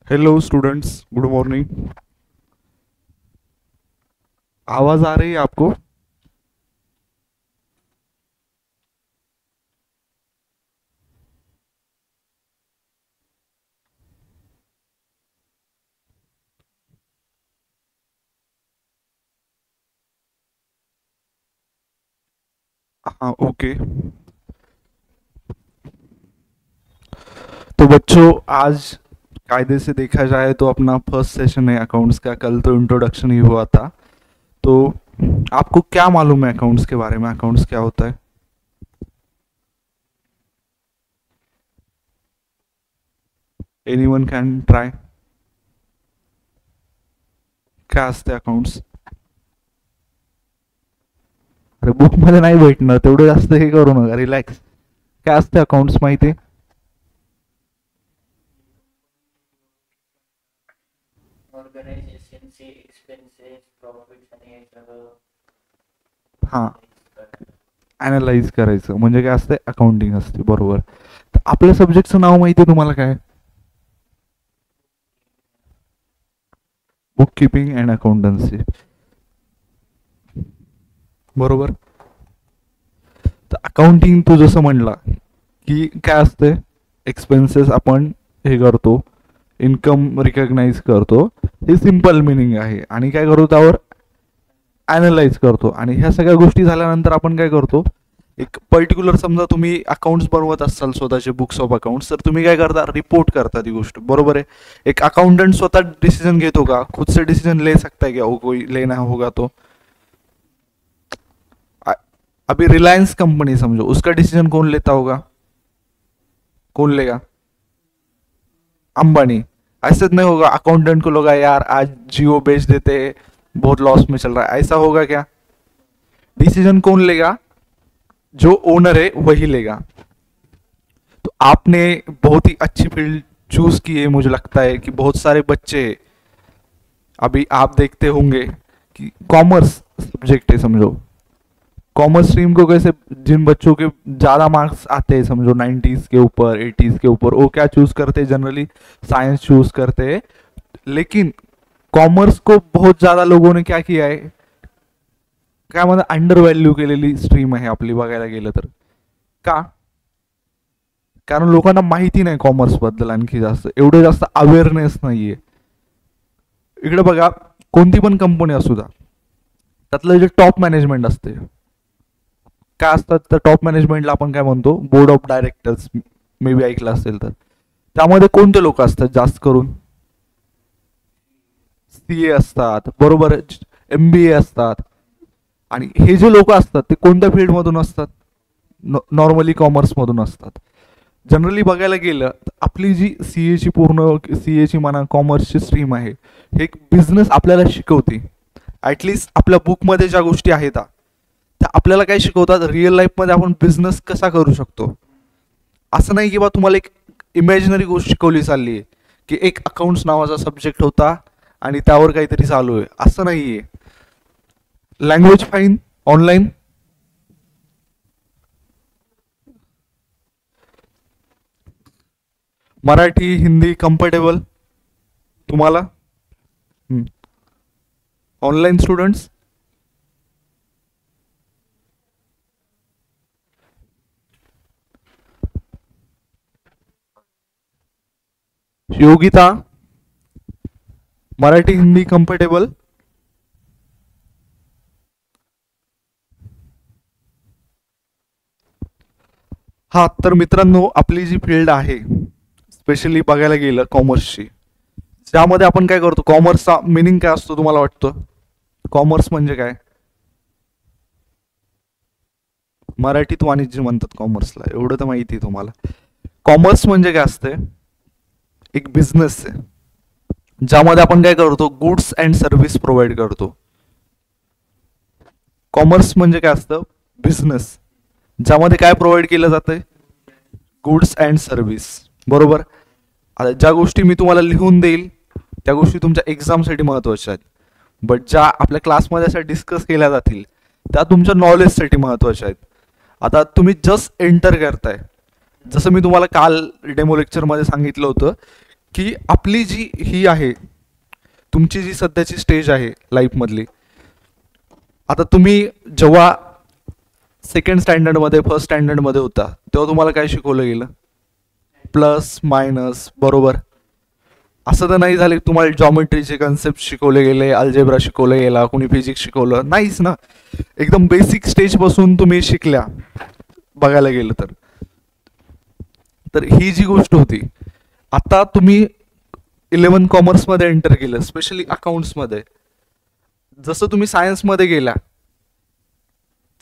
Hello students, good morning. आवाज आ रही है आपको? हाँ, ओके। तो बच्चों, आज कायदे से देखा जाए तो अपना फर्स्ट सेशन है अकाउंट्स का। कल तो इंट्रोडक्शन ही हुआ था। तो आपको क्या मालूम है अकाउंट्स के बारे में? अकाउंट्स क्या होता है? Anyone can try. काय असते अकाउंट्स? अरे बुक मध्ये नाही भेटणार, तेवढं जास्त हे करू नका, रिलॅक्स. काय असते अकाउंट्स माहिती आहे? ऑर्गनायझेशनचे एक्सपेन्सेस प्रॉफिट्स आणि हे सगळं हां, analyze करतात. अनालाइज करायचं म्हणजे काय असते? अकाउंटिंग असते, बरोबर. तर आपल्या सब्जेक्टचं नाव माहिती आहे तुम्हाला काय? बुक कीपिंग अँड अकाउंटन्सी, बरोबर. तर अकाउंटिंग तू जसं म्हणला की काय असते, एक्सपेन्सेस आपण हे करतो, इन्कम रिकग्नाइज करतो, हे सिंपल मिनिंग आहे. आणि काय करतो त्यावर? ॲनलाइज करतो. आणि ह्या सगळ्या गोष्टी झाल्यानंतर आपण काय करतो, एक पर्टिक्युलर, समजा तुम्ही अकाउंट्स बनवत असाल स्वतःचे बुक्स ऑफ अकाउंट्स, तर तुम्ही काय करता? रिपोर्ट करता ती गोष्ट, बरोबर आहे. एक अकाउंटंट स्वतः डिसीजन घेतो का? खुद से डिसीजन ले सकता है क्या वो? कोई लेना होगा तो? अ- अभी रिलायंस कंपनी समझो, उसका डिसीजन कौन लेता होगा? कौन लेगा? अंबानी। ऐसे तो नहीं होगा अकाउंटेंट को लगा यार आज जियो बेच देते, बहुत लॉस में चल रहा है, ऐसा होगा क्या? डिसीजन कौन लेगा? जो ओनर है वही लेगा। तो आपने बहुत ही अच्छी फील्ड चूज की है, मुझे लगता है कि बहुत सारे बच्चे अभी आप देखते होंगे कि कॉमर्स सब्जेक्ट है समझो। कॉमर्स स्ट्रीम को कैसे, जिन बच्चों के ज़्यादा मार्क्स आते हैं समझो 90s के ऊपर, 80s के ऊपर, वो क्या चूज करते हैं? जनरली साइंस चूज करते हैं। लेकिन कॉमर्स को बहुत ज़्यादा लोगों ने क्या किया आहे, काय म्हणतात, अंडर व्हॅल्यू केलेली स्ट्रीम आहे आपली बघायला गेलं तर. का? कारण लोकांना माहिती नाही कॉमर्स बद्दल, आणखी जास्त एवढं जास्त अवेअरनेस नाहीये. इकडे बघा, कोणती पण कंपनी असू द्या, त्यातलं जे टॉप मॅनेजमेंट असते, काय असतात तर टॉप मॅनेजमेंटला आपण काय म्हणतो? Board of directors, may be ऐकलं असेल तर. त्यामध्ये कोणते लोक असतात जास्त करून? सीए असतात, बरोबर. एमबीए असतात. आणि हे जे लोक असतात ते कोणत्या फील्डमधून असतात? नॉर्मली कॉमर्समधून असतात. जनरली बघायला गेलं तर आपली जी सीएची पूर्ण सीएची म्हणा कॉमर्सची स्ट्रीम आहे, हे एक बिझनेस आपल्याला शिकवते. ॲटलिस्ट आपल्या बुकमध्ये ज्या गोष्टी आहेत त्या आपल्याला काय शिकवतात? रिअल लाईफमध्ये आपण बिझनेस कसा करू शकतो. असं नाही की बा तुम्हाला एक इमॅजिनरी गोष्ट शिकवली चालली आहे की एक अकाउंट्स नावाचा सब्जेक्ट होता आणि त्यावर काहीतरी चालू आहे, असं नाही आहे. Language fine, online. Marathi Hindi comfortable तुम्हाला? Online students? Yogita, Marathi Hindi comfortable? हा, तर मित्रांनो, आपली जी फील्ड आहे स्पेशली बघायला गेलं कॉमर्सची, ज्यामध्ये आपण काय करतो, कॉमर्सचा मिनिंग काय असतो तुम्हाला वाटतं? कॉमर्स म्हणजे काय? मराठीत वाणिज्य म्हणतात कॉमर्सला, एवढं तर माहिती आहे तुम्हाला. कॉमर्स म्हणजे काय असते? एक बिझनेस आहे ज्यामध्ये आपण काय करतो? गुड्स अँड सर्व्हिस प्रोव्हाइड करतो. कॉमर्स म्हणजे काय असतं? बिझनेस ज्यामध्ये काय प्रोव्हाइड केलं जातंय? गुड्स अँड सर्व्हिस, बरोबर. आता ज्या गोष्टी मी तुम्हाला लिहून देईल त्या गोष्टी तुमच्या एक्झामसाठी महत्त्वाच्या आहेत, बट ज्या आपल्या क्लासमध्ये अशा डिस्कस केल्या जातील त्या तुमच्या नॉलेजसाठी महत्त्वाच्या आहेत. आता तुम्ही जस्ट एंटर करताय, जसं मी तुम्हाला काल डेमो लेक्चरमध्ये सांगितलं होतं की आपली जी ही आहे, तुमची जी सध्याची स्टेज आहे लाईफमधली, आता तुम्ही जेव्हा सेकंड स्टँडर्डमध्ये फर्स्ट स्टँडर्डमध्ये होता तेव्हा तुम्हाला काय शिकवलं गेलं? प्लस मायनस, बरोबर. असं तर नाही झालं की तुम्हाला जॉमेट्रीचे कन्सेप्ट शिकवले गेले, अल्जेब्रा शिकवलं गेला, कोणी फिजिक्स शिकवलं, नाहीच ना. एकदम बेसिक स्टेजपासून तुम्ही शिकल्या बघायला गेलं तर. तर ही जी गोष्ट होती, आता तुम्ही 11 कॉमर्समध्ये एंटर केलं, स्पेशली अकाउंट्समध्ये. जसं तुम्ही सायन्समध्ये गेला,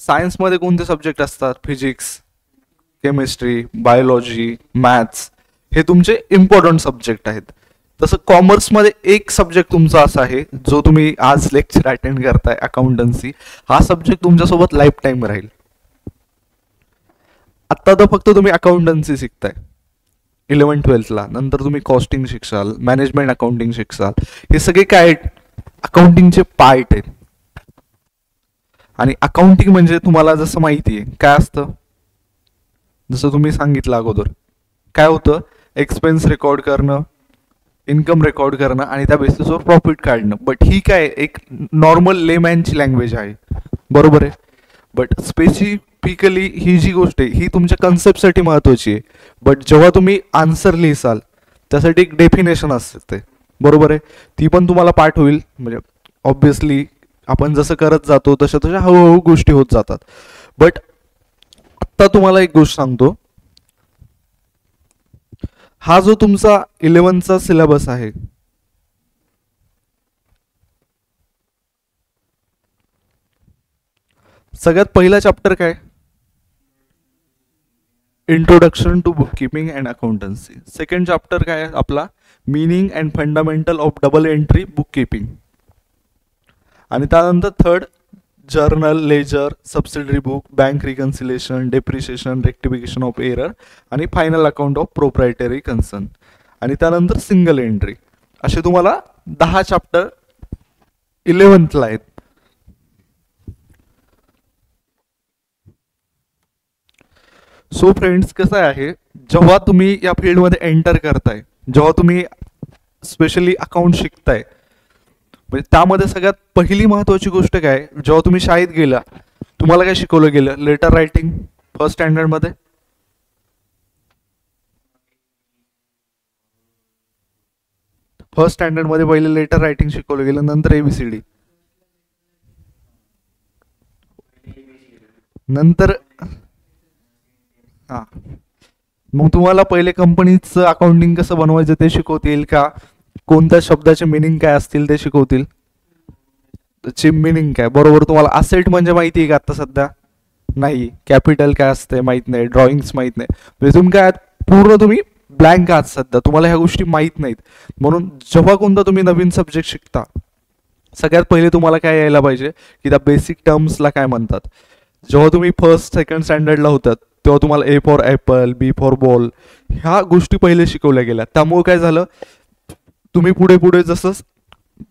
सायन्समध्ये कोणते सब्जेक्ट असतात? फिजिक्स, केमिस्ट्री, बायोलॉजी, मॅथ्स, हे तुमचे इम्पॉर्टंट सब्जेक्ट आहेत. तसं कॉमर्समध्ये एक सब्जेक्ट तुमचा असा आहे जो तुम्ही आज लेक्चर अटेंड करताय, अकाउंटन्सी. हा सब्जेक्ट तुमच्यासोबत लाईफ टाईम राहील. आत्ता तर फक्त तुम्ही अकाउंटन्सी शिकताय 11-12ला, नंतर तुम्ही कॉस्टिंग शिकसाल, मॅनेजमेंट अकाउंटिंग शिकसाल. हे सगळे काय आहेत? अकाउंटिंगचे पार्ट आहेत. आणि अकाउंटिंग म्हणजे तुम्हाला जसं माहिती आहे काय असतं, जसं तुम्ही सांगितलं अगोदर, काय होतं? एक्सपेन्स रेकॉर्ड करणं, इन्कम रेकॉर्ड करणं आणि त्या बेसिसवर प्रॉफिट काढणं. बट ही काय एक नॉर्मल लेमॅनची लँग्वेज आहे, बरोबर आहे. बट स्पेसिफिकली ही जी गोष्ट आहे ही तुमच्या कन्सेप्टसाठी महत्त्वाची आहे. बट जेव्हा तुम्ही आन्सर लिहिसाल त्यासाठी एक डेफिनेशन असते, बरोबर आहे. ती पण तुम्हाला पाठ होईल. म्हणजे ऑब्विसली आपण जसं करत जातो तशा तशा हळूहळू गोष्टी होत जातात. बट आत्ता तुम्हाला एक गोष्ट सांगतो, हा जो तुमचा 11चा सिलेबस आहे, सगळ्यात पहिला चॅप्टर काय? Introduction to book keeping and accountancy. Second chapter काय आहे आपला? Meaning and fundamental of double entry book keeping. आणि त्यानंतर third journal, ledger, subsidiary book, bank reconciliation, depreciation, rectification of error आणि final account of proprietary concern. आणि त्यानंतर single entry. असे तुम्हाला 10 चॅप्टर 11ला आहेत. सो फ्रेंड्स, कसं आहे, जेव्हा तुम्ही या फील्डमध्ये एंटर करताय, जेव्हा तुम्ही स्पेशली अकाउंट शिकताय, म्हणजे त्यामध्ये सगळ्यात पहिली महत्त्वाची गोष्ट काय? जेव्हा तुम्ही शाळेत गेला तुम्हाला काय शिकवलं गेलं? Letter writing first स्टँडर्डमध्ये. फर्स्ट स्टँडर्डमध्ये पहिले लेटर रायटिंग शिकवलं गेलं, नंतर ABCD, नंतर हां. मग तुम्हाला पहिले कंपनीचं अकाउंटिंग कसं बनवायचं ते शिकवतील का? कोणत्या शब्दाचे मिनिंग काय असतील ते शिकवतील? ची मिनिंग काय, बरोबर. तुम्हाला असेट म्हणजे माहिती आहे का आता सध्या? नाही. कॅपिटल काय असते माहित नाही, ड्रॉइंग्स माहित नाही. म्हणजे तुम्ही काय पूर्ण तुम्ही ब्लँक आहात सध्या, तुम्हाला ह्या गोष्टी माहीत नाहीत. म्हणून जेव्हा कोणता तुम्ही नवीन सब्जेक्ट शिकता सगळ्यात पहिले तुम्हाला काय यायला पाहिजे की त्या बेसिक टर्म्सला काय म्हणतात. जेव्हा तुम्ही फर्स्ट सेकंड स्टँडर्डला होतात तेव्हा तुम्हाला A for Apple, B for ball, ह्या गोष्टी पहिले शिकवल्या गेल्या. त्यामुळे काय झालं, तुम्ही पुढे पुढे जसं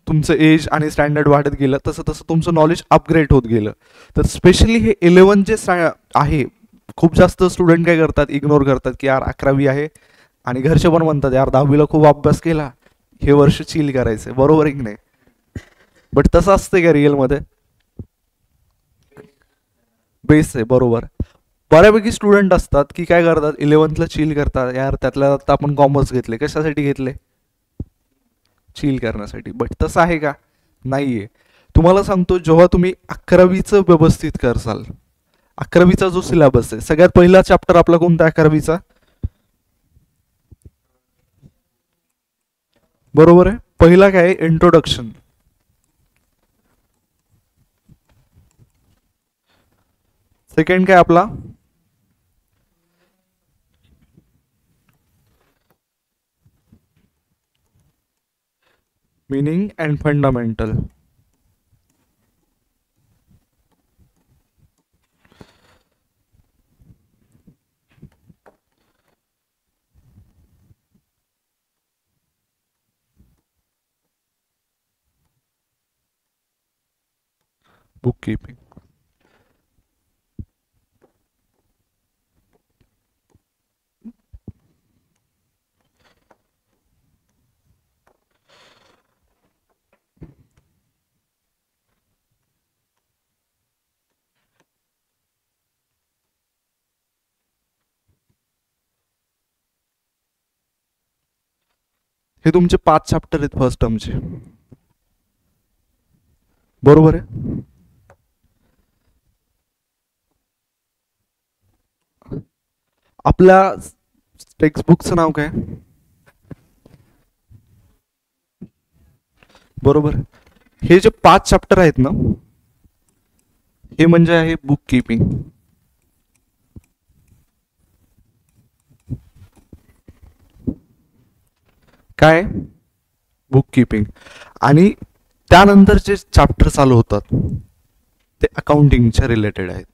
तुमचं एज आणि स्टँडर्ड वाढत गेलं तसं तसं तुमचं नॉलेज अपग्रेड होत गेलं. तर स्पेशली हे 11 जे आहे, खूप जास्त स्टुडंट काय करतात, इग्नोर करतात की यार 11वी आहे, आणि घरचे पण म्हणतात यार 10वीला खूप अभ्यास केला, हे वर्ष चिल करायचं, बरोबर आहे की नाही? बट तसं असतं का रिअलमध्ये? बेस आहे, बरोबर. बऱ्यापैकी स्टुडंट असतात की काय करतात, 11ला चिल करतात, यार त्यातल्या आता आपण कॉमर्स घेतले, कशासाठी घेतले? चिल करण्यासाठी. बट तसं आहे का? नाही आहे. तुम्हाला सांगतो, जेव्हा तुम्ही 11वीचं व्यवस्थित करसाल, 11वीचा जो सिलेबस आहे, सगळ्यात पहिला चॅप्टर आपला कोणता 11वीचा? बरोबर आहे. पहिला काय? इंट्रोडक्शन. सेकंड काय आपला? Meaning and fundamental. Book keeping. हे तुमचे 5 चॅप्टर आहेत फर्स्ट टर्मचे, बरोबर आहे. आपल्या टेक्स्टबुकचं नाव काय? बरोबर. हे जे 5 चॅप्टर आहेत ना, हे म्हणजे आहे बुक कीपिंग. काय? Book keeping. आणि त्यानंतरचे चॅप्टर चालू होतात ते अकाउंटिंगच्या रिलेटेड आहेत.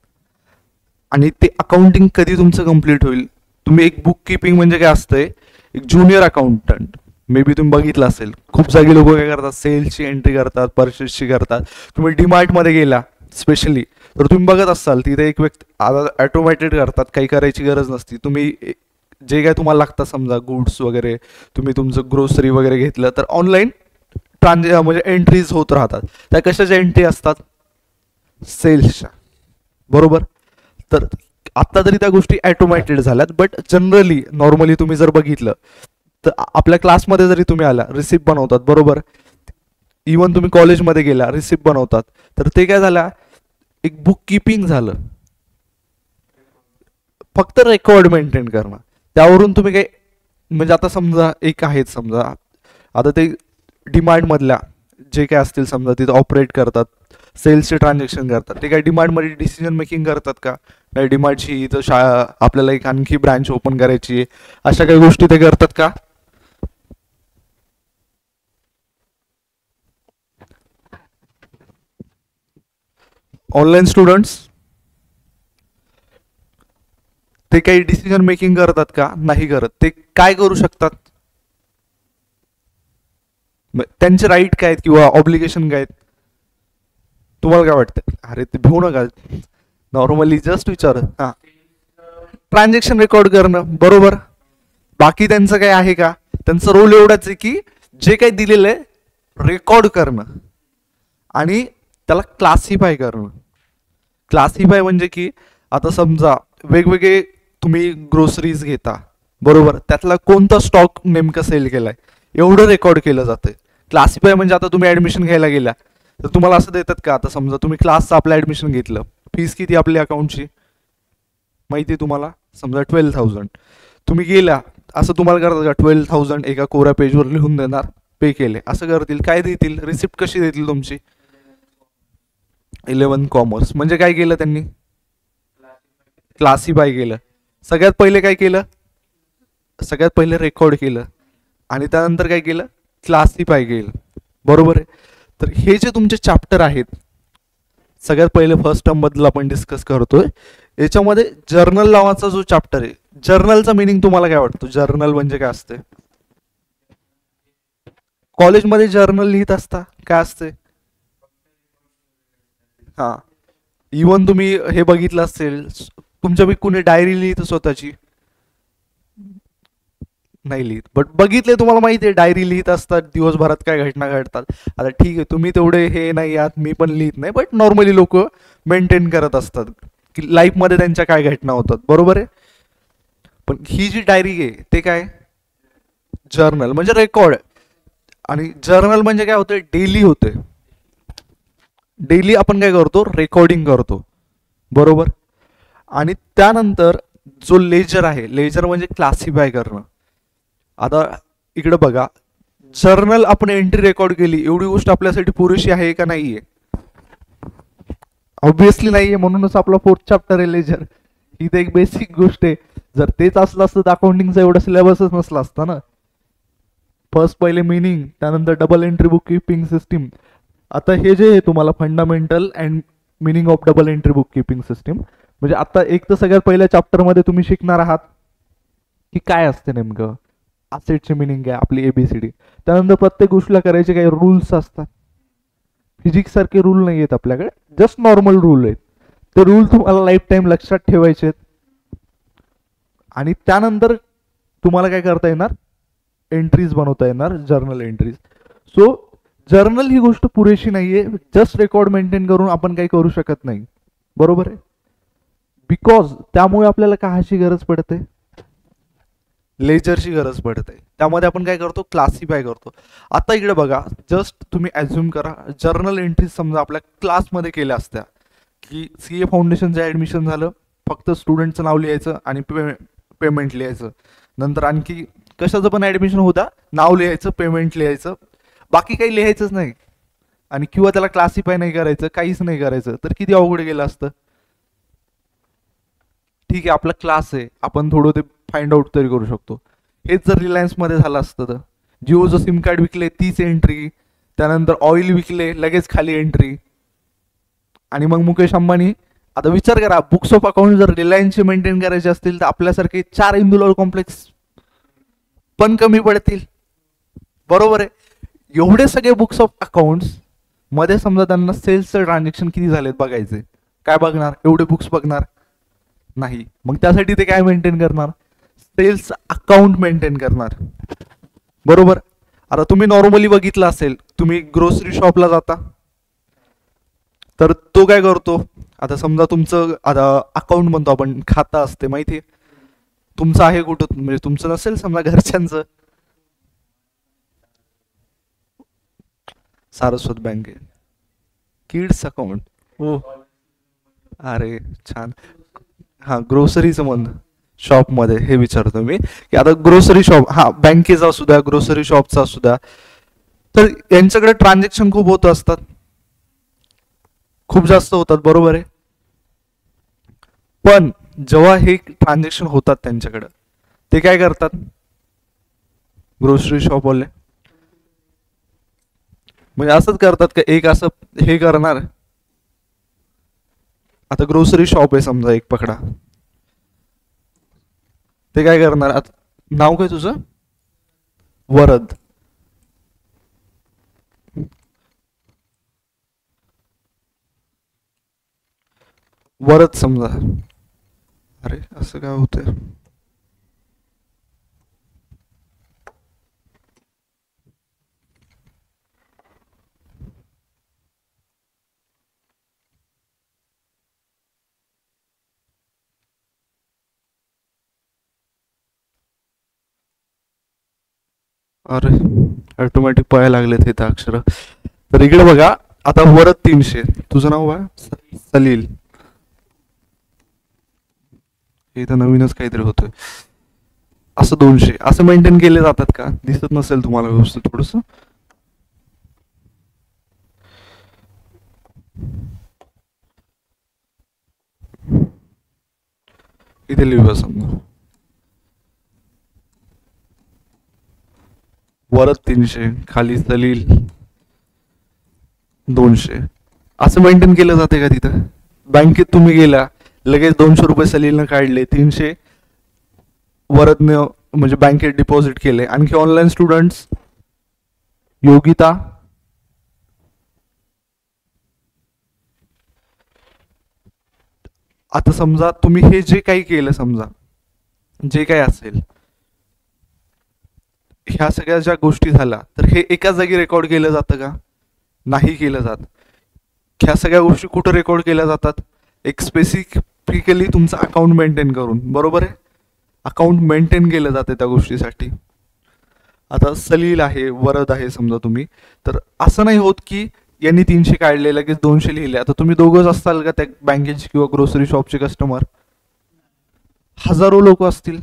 आणि ते अकाउंटिंग कधी तुमचं कम्प्लीट होईल? तुम्ही एक बुक कीपिंग म्हणजे काय असतंय, एक ज्युनियर अकाउंटंट मे बी तुम्ही बघितलं असेल, खूप जागी लोक काय करतात, सेल्सची एंट्री करतात, परचेसची करतात. तुम्ही डीमार्टमध्ये गेला स्पेशली तर तुम्ही बघत असाल तिथे एक व्यक्ती आता ॲटोमॅटेड करतात, काही करायची गरज नसती. तुम्ही जे काय तुम्हाला लागतं समजा गुड्स वगैरे, तुम्ही तुमचं ग्रोसरी वगैरे घेतलं तर ऑनलाईन म्हणजे एंट्रीज होत राहतात. त्या कशाच्या एंट्री असतात? सेल्सच्या, बरोबर. तर आत्ता तरी त्या गोष्टी ॲटोमॅटेड झाल्यात, बट जनरली नॉर्मली तुम्ही जर बघितलं तर आपल्या क्लासमध्ये जरी तुम्ही आला रिसिप्ट बनवतात, बरोबर. इवन तुम्ही कॉलेजमध्ये गेला रिसिप्ट बनवतात, तर ते काय झालं, एक बुक कीपिंग झालं. फक्त रेकॉर्ड मेंटेन करणं, त्यावरून तुम्ही काय म्हणजे आता समजा एक आहेत, समजा आता ते डिमांडमधल्या जे काय असतील समजा तिथं ऑपरेट करतात, सेल्सचे ट्रान्झॅक्शन करतात, ते काय डिमांडमध्ये डिसिजन मेकिंग करतात का? नाही. डिमांडची इथं शाळा आपल्याला एक आणखी ब्रँच ओपन करायची आहे, अशा काही गोष्टी ते करतात का? ऑनलाईन स्टुडंट्स ते काही डिसिजन मेकिंग करतात का? नाही करत. ते काय करू शकतात? त्यांचे राईट काय आहेत किंवा ऑब्लिगेशन काय आहेत? तुम्हाला काय वाटतं? अरे ते भिवू नका, नॉर्मली जस्ट विचार. हां, ट्रान्झॅक्शन रेकॉर्ड करणं, बरोबर. बाकी त्यांचं काय आहे का? त्यांचं रोल एवढाच आहे की जे काही दिलेलं आहे रेकॉर्ड करणं आणि त्याला क्लासिफाय करणं. क्लासिफाय म्हणजे की आता समजा वेगवेगळे तुम्ही ग्रोसरीज घेता, बरोबर, त्यातला कोणता स्टॉक नेमका सेल केलाय एवढं रेकॉर्ड केलं जातं. क्लासिफाय म्हणजे आता तुम्ही ॲडमिशन घ्यायला गेला तर तुम्हाला असं देतात का, आता समजा तुम्ही क्लासचं आपलं ॲडमिशन घेतलं, फीस किती आपली अकाउंटची माहिती आहे तुम्हाला, समजा 12,000. तुम्ही गेला असं तुम्हाला करतात का 12,000 एका कोऱ्या पेजवर लिहून देणार, पे केले असं करतील? काय देतील? रिसिप्ट कशी देतील तुमची? 11 कॉमर्स म्हणजे काय केलं त्यांनी? क्लासिफाय केलं. सगळ्यात पहिले काय केलं? सगळ्यात पहिले रेकॉर्ड केलं आणि त्यानंतर काय केलं? क्लासिफाय केलं, बरोबर आहे. तर हे जे तुमचे चॅप्टर आहेत, सगळ्यात पहिले फर्स्ट टर्म बद्दल आपण डिस्कस करतोय. याच्यामध्ये जर्नल नावाचा जो चॅप्टर आहे, जर्नलचा मिनिंग तुम्हाला काय वाटतं? जर्नल म्हणजे काय असते? कॉलेजमध्ये जर्नल लिहित असता, काय असते? हां, इवन तुम्ही हे बघितलं असेल, तुमच्या कुणी डायरी लिहित स्वतःची? नाही लिहित, बट बघितले, तुम्हाला माहिती आहे डायरी लिहित असतात, दिवसभरात काय घटना घडतात. आता ठीक आहे तुम्ही तेवढे हे नाही आहात, मी पण लिहित नाही, बट नॉर्मली लोक मेंटेन करत असतात की लाईफमध्ये त्यांच्या काय घटना होतात, बरोबर आहे. पण ही जी डायरी आहे ते काय? जर्नल म्हणजे रेकॉर्ड. आणि जर्नल म्हणजे काय होतं? डेली होते. डेली आपण काय करतो? रेकॉर्डिंग करतो, बरोबर. आणि त्यानंतर जो लेजर आहे, लेजर म्हणजे क्लासिफाय करणं. आता इकडे बघा, जर्नल आपण एंट्री रेकॉर्ड केली, एवढी गोष्ट आपल्यासाठी पुरेशी आहे का नाहीये? ऑब्विसली नाहीये, म्हणूनच आपला 4th चॅप्टर आहे लेजर. ही तर एक बेसिक गोष्ट आहे. जर तेच असलं असतं तर अकाउंटिंगचा एवढा सिलेबसच नसला असता ना. फर्स्ट पहिले मिनिंग, त्यानंतर double entry book keeping system. आता हे जे आहे तुम्हाला fundamental and meaning of double entry book keeping system, म्हणजे आता एक तर सगळ्यात पहिल्या चॅप्टरमध्ये तुम्ही शिकणार आहात की काय असते नेमकं, असेटची मिनिंग आहे आपली ABCD. त्यानंतर प्रत्येक गोष्टीला करायचे काही रूल्स असतात. फिजिक्स सारखे रूल नाही आहेत आपल्याकडे, जस्ट नॉर्मल रूल आहेत. ते रूल तुम्हाला लाईफ टाईम लक्षात ठेवायचे आहेत. आणि त्यानंतर तुम्हाला काय करता येणार? एंट्रीज बनवता येणार, जर्नल एंट्रीज. सो जर्नल ही गोष्ट पुरेशी नाहीये, जस्ट रेकॉर्ड मेंटेन करून आपण काही करू शकत नाही, बरोबर आहे. बिकॉज त्यामुळे आपल्याला काहाची गरज पडते? लेजरची गरज पडते. त्यामध्ये आपण काय करतो, क्लासिफाय करतो. आता इकडे बघा, जस्ट तुम्ही ॲझ्युम करा जर्नल एंट्रीज समजा आपल्या क्लासमध्ये केल्या असत्या, की सी ए फाउंडेशनचं ॲडमिशन झालं, फक्त स्टुडंटचं नाव लिहायचं आणि पेमेंट लिहायचं. नंतर आणखी कशाचं पण ॲडमिशन होता, नाव लिहायचं, पेमेंट लिहायचं, बाकी काही लिहायचंच नाही. आणि किंवा त्याला क्लासिफाय नाही करायचं, काहीच नाही करायचं, तर किती अवघड गेलं असतं. ठीक आहे, आपला क्लास आहे, आपण थोडं ते फाइंड आउट तरी करू शकतो. हेच जर रिलायन्समध्ये झालं असतं तर जिओचं सिम कार्ड विकले 30 एंट्री, त्यानंतर ऑइल विकले लगेच खाली एंट्री. आणि मग मुकेश अंबानी, आता विचार करा, बुक्स ऑफ अकाउंट जर रिलायन्सचे मेंटेन करायचे असतील तर आपल्यासारखे 4 इंदुलाल कॉम्प्लेक्स पण कमी पडतील. बरोबर आहे. एवढे सगळे बुक्स ऑफ अकाउंट्स मध्ये समजा त्यांना सेल्सचं ट्रान्झॅक्शन किती झालेत बघायचे, काय बघणार, एवढे बुक्स बघणार नाही. मग त्यासाठी ते काय मेंटेन करणार, सेल्स अकाउंट मेंटेन करणार. बरोबर. आता तुम्ही नॉर्मली बघितलं असेल, तुम्ही ग्रोसरी शॉपला जाता तर तो काय करतो, आता समजा तुमचं आता अकाउंट म्हणतो आपण, खातं असते माहिती आहे, तुमचं आहे कुठं, म्हणजे तुमचं नसेल समजा घरच्यांचं, सारस्वत बँक, किड्स अकाउंट. हो, अरे छान. हां, ग्रोसरीचं म्हण शॉपमध्ये हे विचारतो मी, की आता ग्रोसरी शॉप, हां बँकेचा असू द्या, ग्रोसरी शॉपचा असू द्या, तर यांच्याकडे ट्रान्झॅक्शन खूप होत असतात, खूप जास्त होतात. बरोबर आहे. पण जेव्हा हे ट्रान्झॅक्शन होतात त्यांच्याकडं, ते काय करतात ग्रोसरी शॉपवाले, म्हणजे असंच करतात का, एक असं हे करणार, आता ग्रोसरी शॉप आहे समजा एक पकडा, ते काय करणार, आता नाव काय तुझं, वरद, वरद समजा. अरे असं काय होतंय, अरे ऑटोमॅटिक पळायला लागलेत हे अक्षर. तर इकडे बघा, आता वरद 300, तुझं नाव काय, सलील, हे तर नवीनच काहीतरी होतंय, असं 200 असं मेंटेन केले जातात का, दिसत नसेल तुम्हाला व्यवस्थित थोडस, इथे लिहूया समजा वरद 300, खाली सलील 200, असं मेंटेन केलं जाते का तिथं. बँकेत तुम्ही गेला, लगेच 200 रुपये सलीलनं काढले, 300 वरदने म्हणजे बँकेत डिपॉझिट केले. आणखी ऑनलाईन स्टुडंट्स, योगिता, आता समजा तुम्ही हे जे काही केलं, समजा जे काही असेल, ह्या सगळ्या ज्या गोष्टी झाल्या, तर हे एका जागी रेकॉर्ड केलं जातं का, नाही केलं जात. ह्या सगळ्या गोष्टी कुठं रेकॉर्ड केल्या जातात, एक स्पेसिफिकली तुमचं अकाउंट मेंटेन करून. बरोबर आहे. अकाउंट मेंटेन केलं जाते त्या गोष्टीसाठी. आता सलील आहे, वरद आहे समजा तुम्ही, तर असं नाही होत की यांनी 300 काढले लगेच 200 लिहिले. आता तुम्ही दोघंच असताल का त्या बँकेचे किंवा ग्रोसरी शॉपचे कस्टमर, हजारो लोक असतील.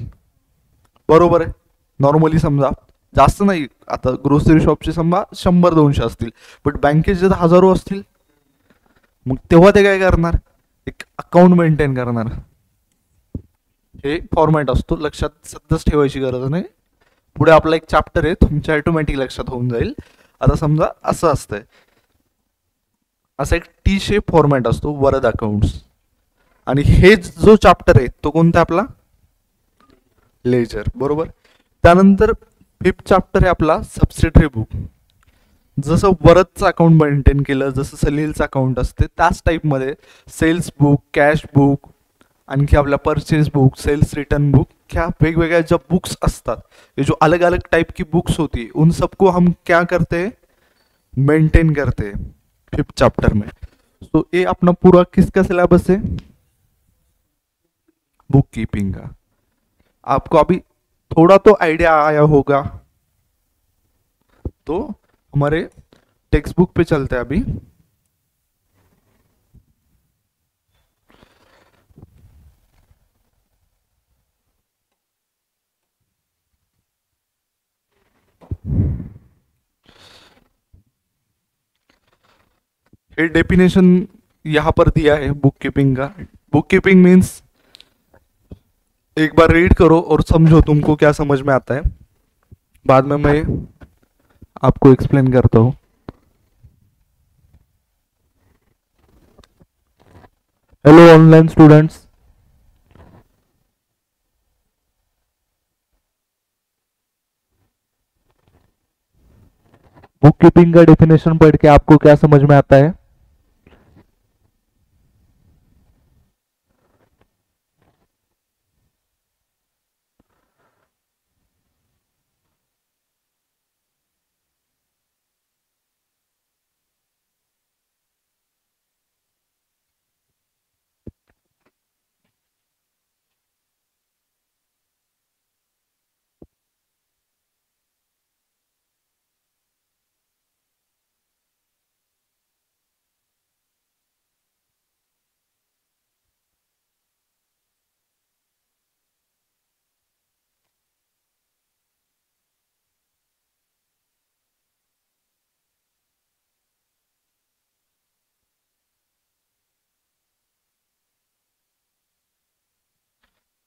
बरोबर आहे. नॉर्मली समजा जास्त नाही, आता ग्रोसरी शॉपचे समजा 100-200 असतील, बट बँकेचे हजारो असतील. मग तेव्हा ते काय करणार, एक अकाउंट मेंटेन करणार. हे फॉर्मॅट असतो, लक्षात सध्याच ठेवायची गरज नाही, पुढे आपला एक चॅप्टर आहे, तुमच्या ऑटोमॅटिक लक्षात होऊन जाईल. आता समजा असं असतंय, असा एक टी शेप फॉर्मॅट असतो वरद अकाउंट्स, आणि हे जो चॅप्टर आहे तो कोणता आपला, लेजर. बरोबर. त्यानंतर 5th चॅप्टर आहे आपला सबसिडरी बुक. जसं वरदचं अकाउंट मेंटेन केलं, जसं सलीलचं अकाउंट असते, त्याच टाईपमध्ये सेल्स बुक, कॅश बुक, आणखी आपला purchase book, sales return book, क्या वेगवेगळ्या ज्या बुक्स असतात, ये जो अलग अलग टाइप की बुक्स होती है, उन सबको हम क्या करते हैं, मेंटेन करते हैं 5th चैप्टर में. तो ये अपना पूरा किसका सिलेबस है, बुक कीपिंग का. आपको अभी थोड़ा तो आइडिया आया होगा। तो हमारे टेक्स्ट बुक पे चलते हैं अभी। ये डेफिनेशन यहाँ पर दिया है बुक कीपिंग का। बुक कीपिंग मीन्स, एक बार रीड करो और समझो तुमको क्या समझ में आता है, बाद में मैं आपको एक्सप्लेन करता हूँ। Hello online students. Book keeping का डेफिनेशन पढ़ के आपको क्या समझ में आता है?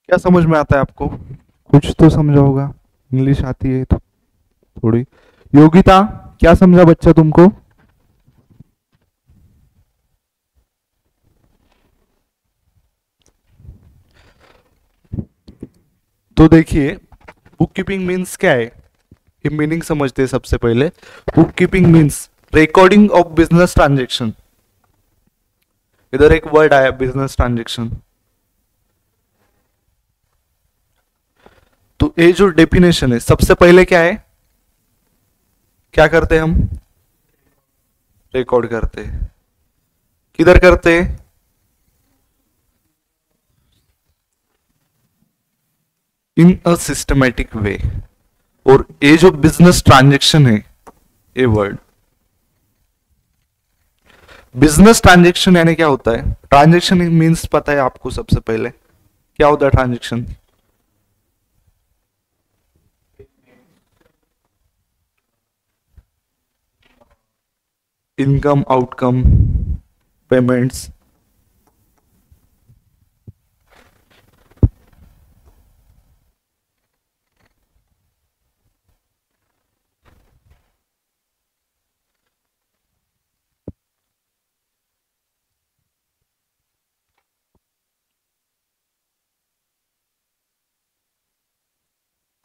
क्या समझ में आता है आपको? कुछ तो समझा होगा, इंग्लिश आती है तो थोड़ी। योगिता, क्या समझा बच्चा तुमको? तो देखिए, बुक कीपिंग मीन्स क्या है, ये मीनिंग समझते हैं सबसे पहले। Book keeping means recording of business transaction. इधर एक वर्ड आया, बिजनेस ट्रांजेक्शन। तो ये जो डेफिनेशन है, सबसे पहले क्या है, क्या करते हैं हम? रिकॉर्ड करते हैं। किधर करते हैं? In a systematic way. और ये जो बिजनेस ट्रांजेक्शन है, ये वर्ड बिजनेस ट्रांजेक्शन यानी क्या होता है? ट्रांजेक्शन मीन्स पता है आपको सबसे पहले क्या होता है ट्रांजेक्शन? Income, outcome, payments.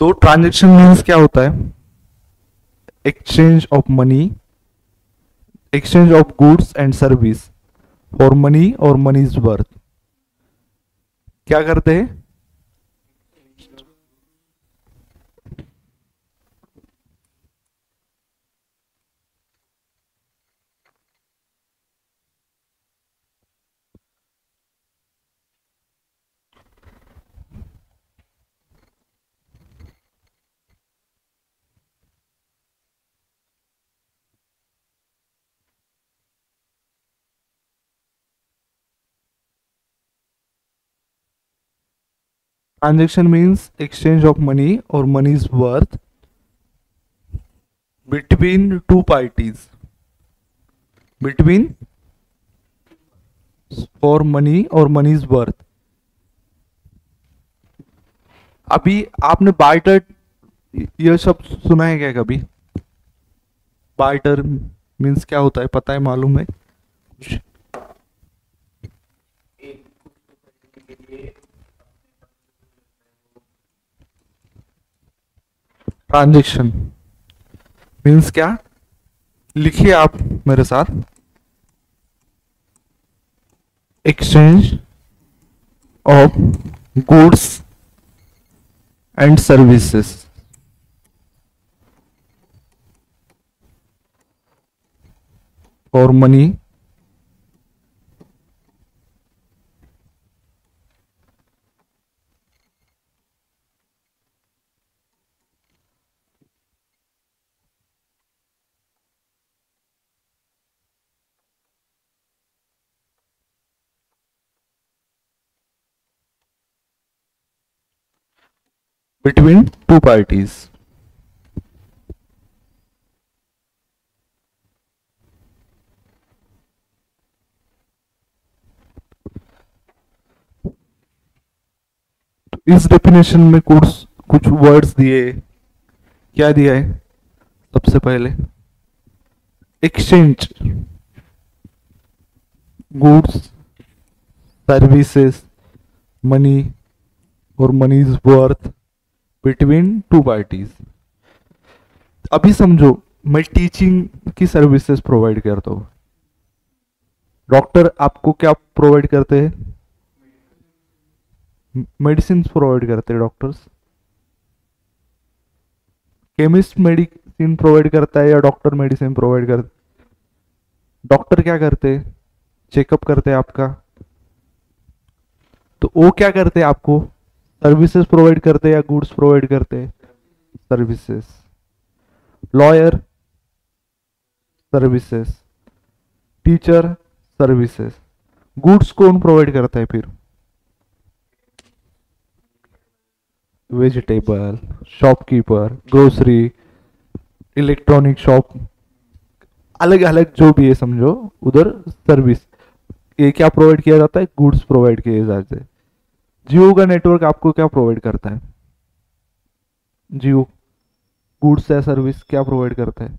तो ट्रांजेक्शन मीन्स क्या होता है? Exchange of money, exchange of goods and service for money और मनीज वर्थ। क्या करते हैं? Transaction means exchange of money और money's worth between two parties, between for money और मनीज वर्थ। अभी आपने बार्टर ये सब सुना है क्या कभी? बार्टर मीन्स क्या होता है, पता है, मालूम है? एक कुछ तो खरीदने के लिए ट्रांजेक्शन मीन्स क्या, लिखिए आप मेरे साथ। Exchange of goods end services for money between two parties. Is definition में कुछ कुछ वर्ड्स दिए। क्या दिया है? सबसे पहले एक्सचेंज, गुड्स, सर्विसेज, मनी और money's worth between two parties. अभी समझो, मैं टीचिंग की सर्विसेज प्रोवाइड करता हूँ। डॉक्टर आपको क्या प्रोवाइड करते हैं? मेडिसिन प्रोवाइड करते हैं डॉक्टर्स। केमिस्ट मेडिसिन प्रोवाइड करता है या डॉक्टर मेडिसिन प्रोवाइड करते? डॉक्टर क्या करते हैं? चेकअप करते हैं आपका। तो वो क्या करते हैं? आपको सर्विसेज प्रोवाइड करते हैं या गुड्स प्रोवाइड करते हैं? Services. Lawyer services, teacher services. Goods कौन प्रोवाइड करता है फिर? Vegetable, shopkeeper, grocery, electronic shop, अलग अलग जो भी है समझो, उधर सर्विस। ये क्या प्रोवाइड किया जाता है? गुड्स प्रोवाइड किए जाते हैं। जियो का नेटवर्क आपको क्या प्रोवाइड करता है? जियो गुड्स या सर्विस क्या प्रोवाइड करता है?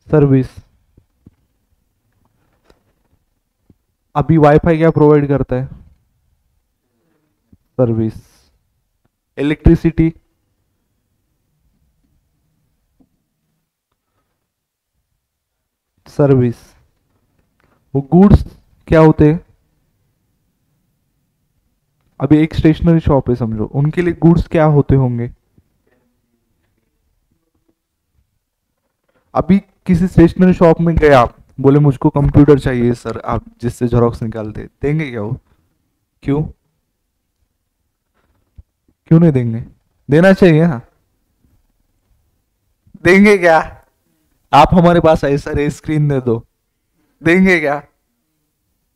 सर्विस। अभी वाईफाई क्या प्रोवाइड करता है? सर्विस। Electricity, service. वो गुड्स क्या होते हैं? अभी एक स्टेशनरी शॉप है समझो, उनके लिए गुड्स क्या होते होंगे? अभी किसी स्टेशनरी शॉप में गए आप, बोले मुझको कंप्यूटर चाहिए सर, आप जिससे जेरोक्स निकालते, देंगे क्या वो? क्यों? क्यों नहीं देंगे? देना चाहिए ना। देंगे क्या? आप हमारे पास आए सर, ये स्क्रीन दे दो, देंगे क्या?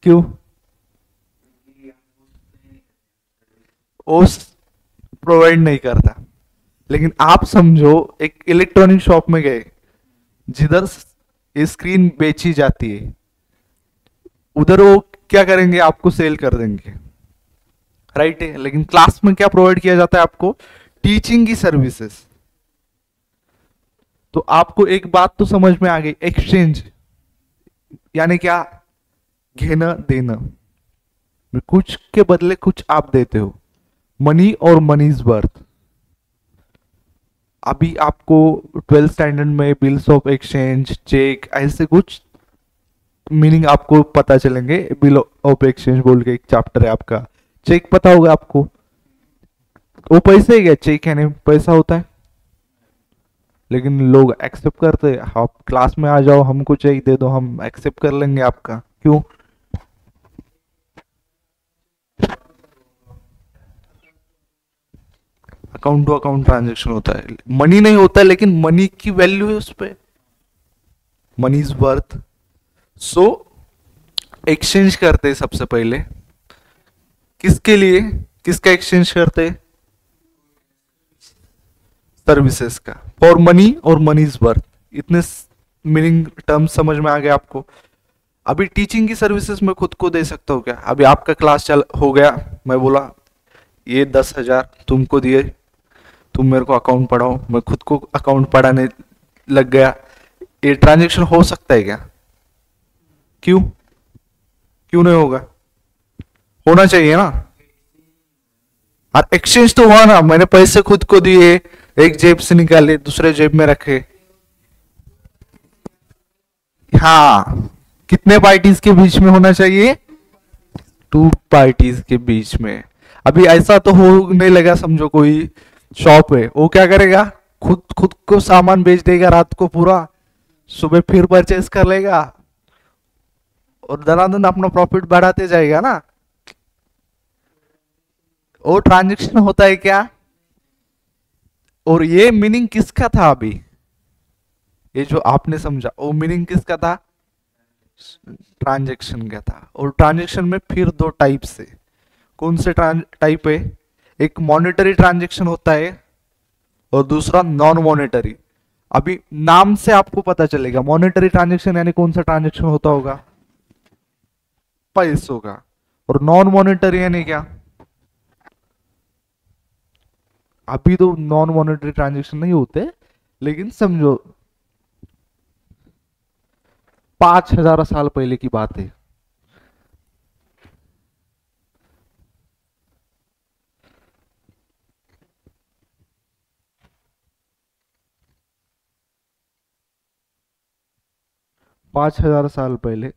क्यों? ओस प्रोवाइड नहीं करता। लेकिन आप समझो, एक इलेक्ट्रॉनिक शॉप में गए जिधर ये स्क्रीन बेची जाती है, उधर वो क्या करेंगे? आपको सेल कर देंगे, राइट है। लेकिन क्लास में क्या प्रोवाइड किया जाता है आपको? टीचिंग की सर्विसेज। तो आपको एक बात तो समझ में आ गई, एक्सचेंज यानी क्या? घेना देना, कुछ के बदले कुछ आप देते हो। मनी और मनीज वर्थ। अभी आपको 12th स्टैंडर्ड में बिल्स ऑफ एक्सचेंज, चेक, ऐसे कुछ मीनिंग आपको पता चलेंगे। बिल ऑफ एक्सचेंज बोल के एक चैप्टर है आपका। चेक पता होगा आपको, वो पैसे ही क्या? चेक यानी पैसा होता है। लेकिन लोग एक्सेप्ट करते हैं, आप क्लास में आ जाओ, हमको चेक दे दो, हम एक्सेप्ट कर लेंगे आपका। क्यों? अकाउंट टू अकाउंट ट्रांजेक्शन होता है, मनी नहीं होता है, लेकिन मनी की वैल्यू है उस पर, मनीज वर्थ। सो एक्सचेंज करते हैं सबसे पहले, किसके लिए? किसका एक्सचेंज करते? सर्विसेज का, फॉर मनी और मनीज वर्थ। इतने मीनिंग टर्म समझ में आ गया आपको। अभी टीचिंग की सर्विसेज में खुद को दे सकता हूँ क्या? अभी आपका क्लास चल हो गया, मैं बोला ये 10,000 तुमको दिए, तुम मेरे को अकाउंट पढ़ाओ, मैं खुद को अकाउंट पढ़ाने लग गया। ये ट्रांजेक्शन हो सकता है क्या? क्यों? क्यों नहीं होगा? होना चाहिए ना। और एक्सचेंज तो हुआ ना, मैंने पैसे खुद को दिए, एक जेब से निकाले दूसरे जेब में रखे। हाँ, कितने पार्टीज के बीच में होना चाहिए? टू पार्टीज के बीच में। अभी ऐसा तो होने लगा समझो, कोई शॉप है, वो क्या करेगा? खुद खुद को सामान बेच देगा रात को पूरा, सुबह फिर परचेज कर लेगा और दनादन अपना प्रॉफिट बढ़ाते जाएगा ना। वो ट्रांजेक्शन होता है क्या? और ये मीनिंग किसका था? अभी ये जो आपने समझा, वो मीनिंग किसका था? ट्रांजैक्शन का था। और ट्रांजैक्शन में फिर दो टाइप से, कौन से टाइप है? एक मॉनेटरी ट्रांजेक्शन होता है और दूसरा नॉन मॉनेटरी। अभी नाम से आपको पता चलेगा मॉनेटरी ट्रांजेक्शन यानी कौन सा ट्रांजेक्शन होता होगा, पैसों का। और नॉन मॉनेटरी यानी क्या? अभी तो नॉन मॉनेटरी ट्रांजेक्शन नहीं होते, लेकिन समझो 5,000 साल पहले की बात है। पांच हजार साल पहले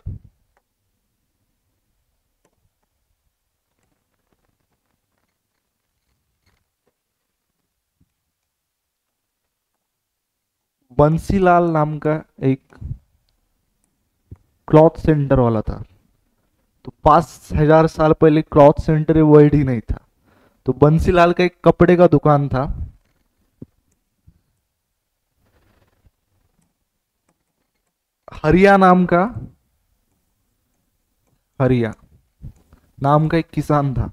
बंसीलाल नाम का एक क्लॉथ सेंटर वाला था। तो 5,000 साल पहले क्लॉथ सेंटर वर्ड ही नहीं था। तो बंसीलाल का एक कपड़े का दुकान था। हरिया नाम का एक किसान था।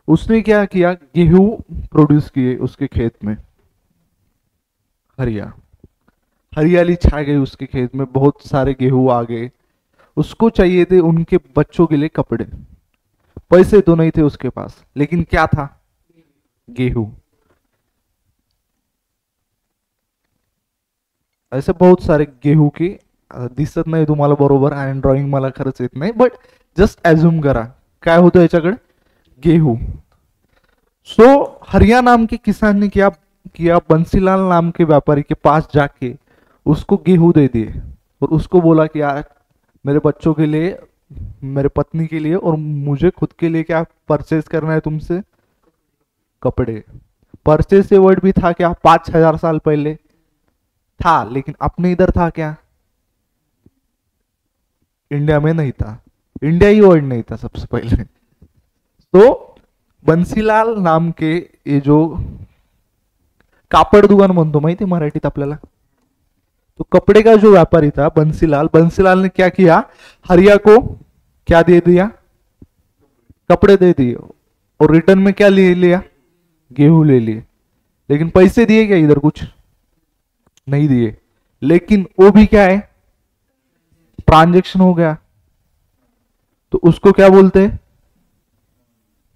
उसने क्या किया, गेहूं प्रोड्यूस किए उसके खेत में। हरियाली छा गई उसके खेत में, बहुत सारे गेहूं आ गए। उसको चाहिए थे उनके बच्चों के लिए कपड़े। पैसे तो नहीं थे उसके पास, लेकिन क्या था, गेहूं। ऐसे बहुत सारे गेहूं की दिसत नाही तुम्हाला बरोबर, आणि ड्रॉइंग मला खरंच येत नाही, बट जस्ट एज्युम करा काय होतं याच्याकडे, गेहूं। सो हरिया नाम के किसान ने क्या किया, बंसीलाल नाम के व्यापारी के पास जाके उसको गेहूं दे दिए और उसको बोला कि यार मेरे बच्चों के लिए, मेरे पत्नी के लिए और मुझे खुद के लिए क्या परचेज करना है तुमसे, कपड़े। परचेज से वर्ड भी था क्या, 5,000 साल पहले था, लेकिन अपने इधर था क्या, इंडिया में नहीं था। इंडिया ही वर्ड नहीं था सबसे पहले। तो बंसीलाल नाम के ये जो कापड दुकान म्हणतो माहिती मराठीत आपल्याला, तो कपड़े का जो व्यापारी था बंसीलाल ने क्या किया, हरिया को क्या दे दिया, कपड़े दे दिए, और रिटर्न में क्या ले लिया, गेहूं ले लिए। लेकिन पैसे दिए क्या, इधर कुछ नहीं दिए। लेकिन वो भी क्या है, ट्रांजेक्शन हो गया। तो उसको क्या बोलते हैं,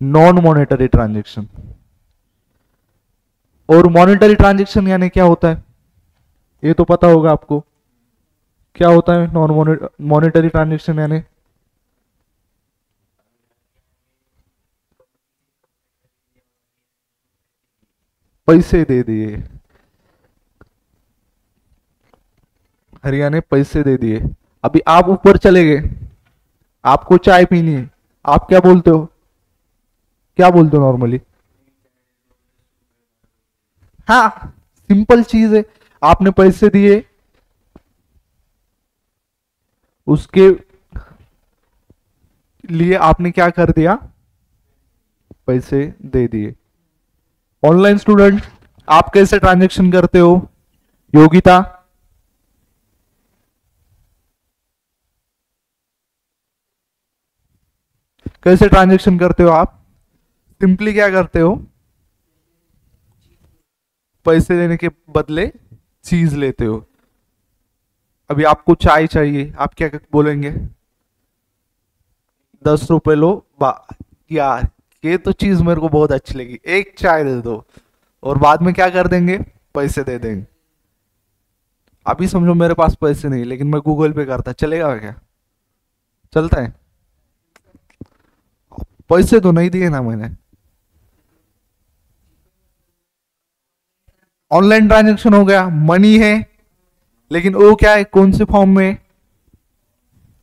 नॉन मॉनेटरी ट्रांजेक्शन। और मॉनेटरी ट्रांजेक्शन यानी क्या होता है, ये तो पता होगा आपको, क्या होता है नॉन मॉनेटरी ट्रांजेक्शन यानी, पैसे दे दिए। हरिया ने पैसे दे दिए। अभी आप ऊपर चले गए, आपको चाय पीनी है, आप क्या बोलते हो, क्या बोलते हो नॉर्मली, हाँ सिंपल चीज है, आपने पैसे दिए, उसके लिए आपने क्या कर दिया, पैसे दे दिए। ऑनलाइन स्टूडेंट आप कैसे ट्रांजैक्शन करते हो, योगिता, कैसे ट्रांजैक्शन करते हो आप, सिंपली क्या करते हो, पैसे देने के बदले चीज लेते हो। अभी आपको चाय चाहिए, आप क्या बोलेंगे, 10 रुपए लो, यार ये तो चीज मेरे को बहुत अच्छी लगी, एक चाय दे दो, और बाद में क्या कर देंगे, पैसे दे देंगे। अभी समझो मेरे पास पैसे नहीं, लेकिन मैं गूगल पे करता, चलेगा क्या, चलता है, पैसे तो नहीं दिए ना मैंने। ऑनलाइन ट्रांजैक्शन हो गया, मनी है, लेकिन वो क्या है, कौन से फॉर्म में,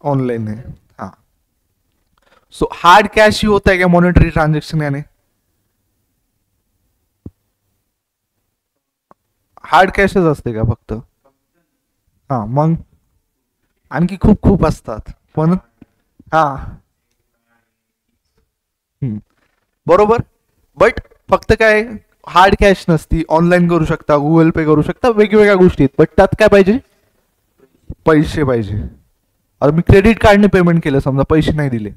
ऑनलाइन है। हाँ, सो हार्ड कैश ही होता है क्या मॉनेटरी ट्रांजैक्शन यानी, हार्ड कॅशच असते का फक्त, हा मग आणखी खूप खूप असतात पण, हा बरोबर, बट फक्त काय, हार्ड कॅश नसती, ऑनलाईन करू शकता, गुगल पे करू शकता, वेगवेगळ्या गोष्टी आहेत, बट त्यात काय पाहिजे, पैसे पाहिजे। आता मी क्रेडिट कार्डने पेमेंट केलं समजा, पैसे नाही दिले,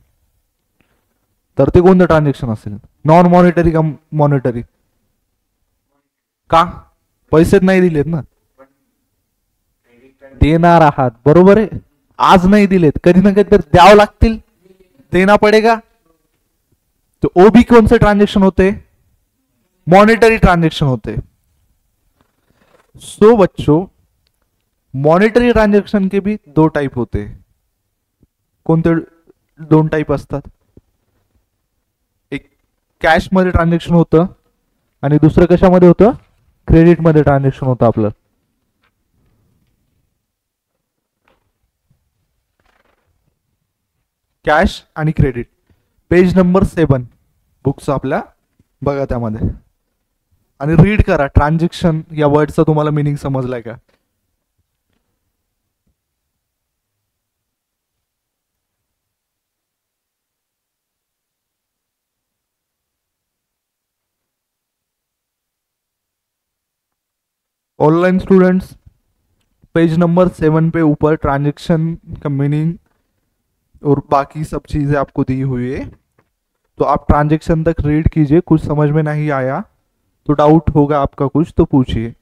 तर ते कोणतं ट्रान्झॅक्शन असेल? नॉन मॉनिटरी का मॉनिटरी? का? पैसेच नाही दिलेत ना. देणार आहात, बरोबर आहे. आज नाही दिलेत, कधी ना कधी तर द्यावं लागतील, देना पडेगा. तो ओबी कौन से ट्रांजेक्शन होते? मॉनिटरी ट्रांजेक्शन होते. सो बच्चों, मॉनिटरी ट्रांजेक्शन के भी दो टाइप होते. कोणते दोन टाइप असतात? एक कॅश मध्ये ट्रांजेक्शन होतं आणि दुसरं कशामध्ये होतं? क्रेडिट मध्ये ट्रांजेक्शन होतं आपलं. कॅश आणि क्रेडिट. पेज नंबर 7 बुक्स आपल्या बघा त्यामध्ये आणि रीड करा. ट्रान्झॅक्शन या वर्डचा तुम्हाला मिनिंग समजलाय का? ऑनलाइन स्टूडेंट्स, पेज नंबर 7 पे ऊपर ट्रांजैक्शन का मीनिंग और बाकी सब चीजें आपको दी हुई है, तो आप ट्रांजैक्शन तक रीड कीजिए. कुछ समझ में नहीं आया तो डाउट होगा आपका कुछ तो पूछिए.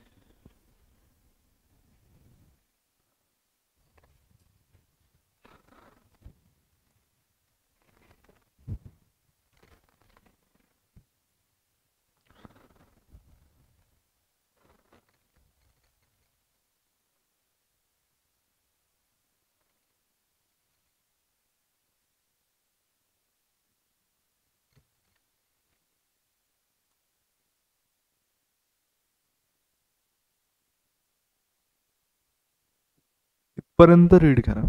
इथपर्यंत रीड करा.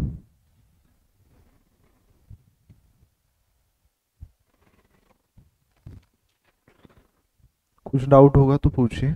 कुछ डाउट होगा तो पूछिए.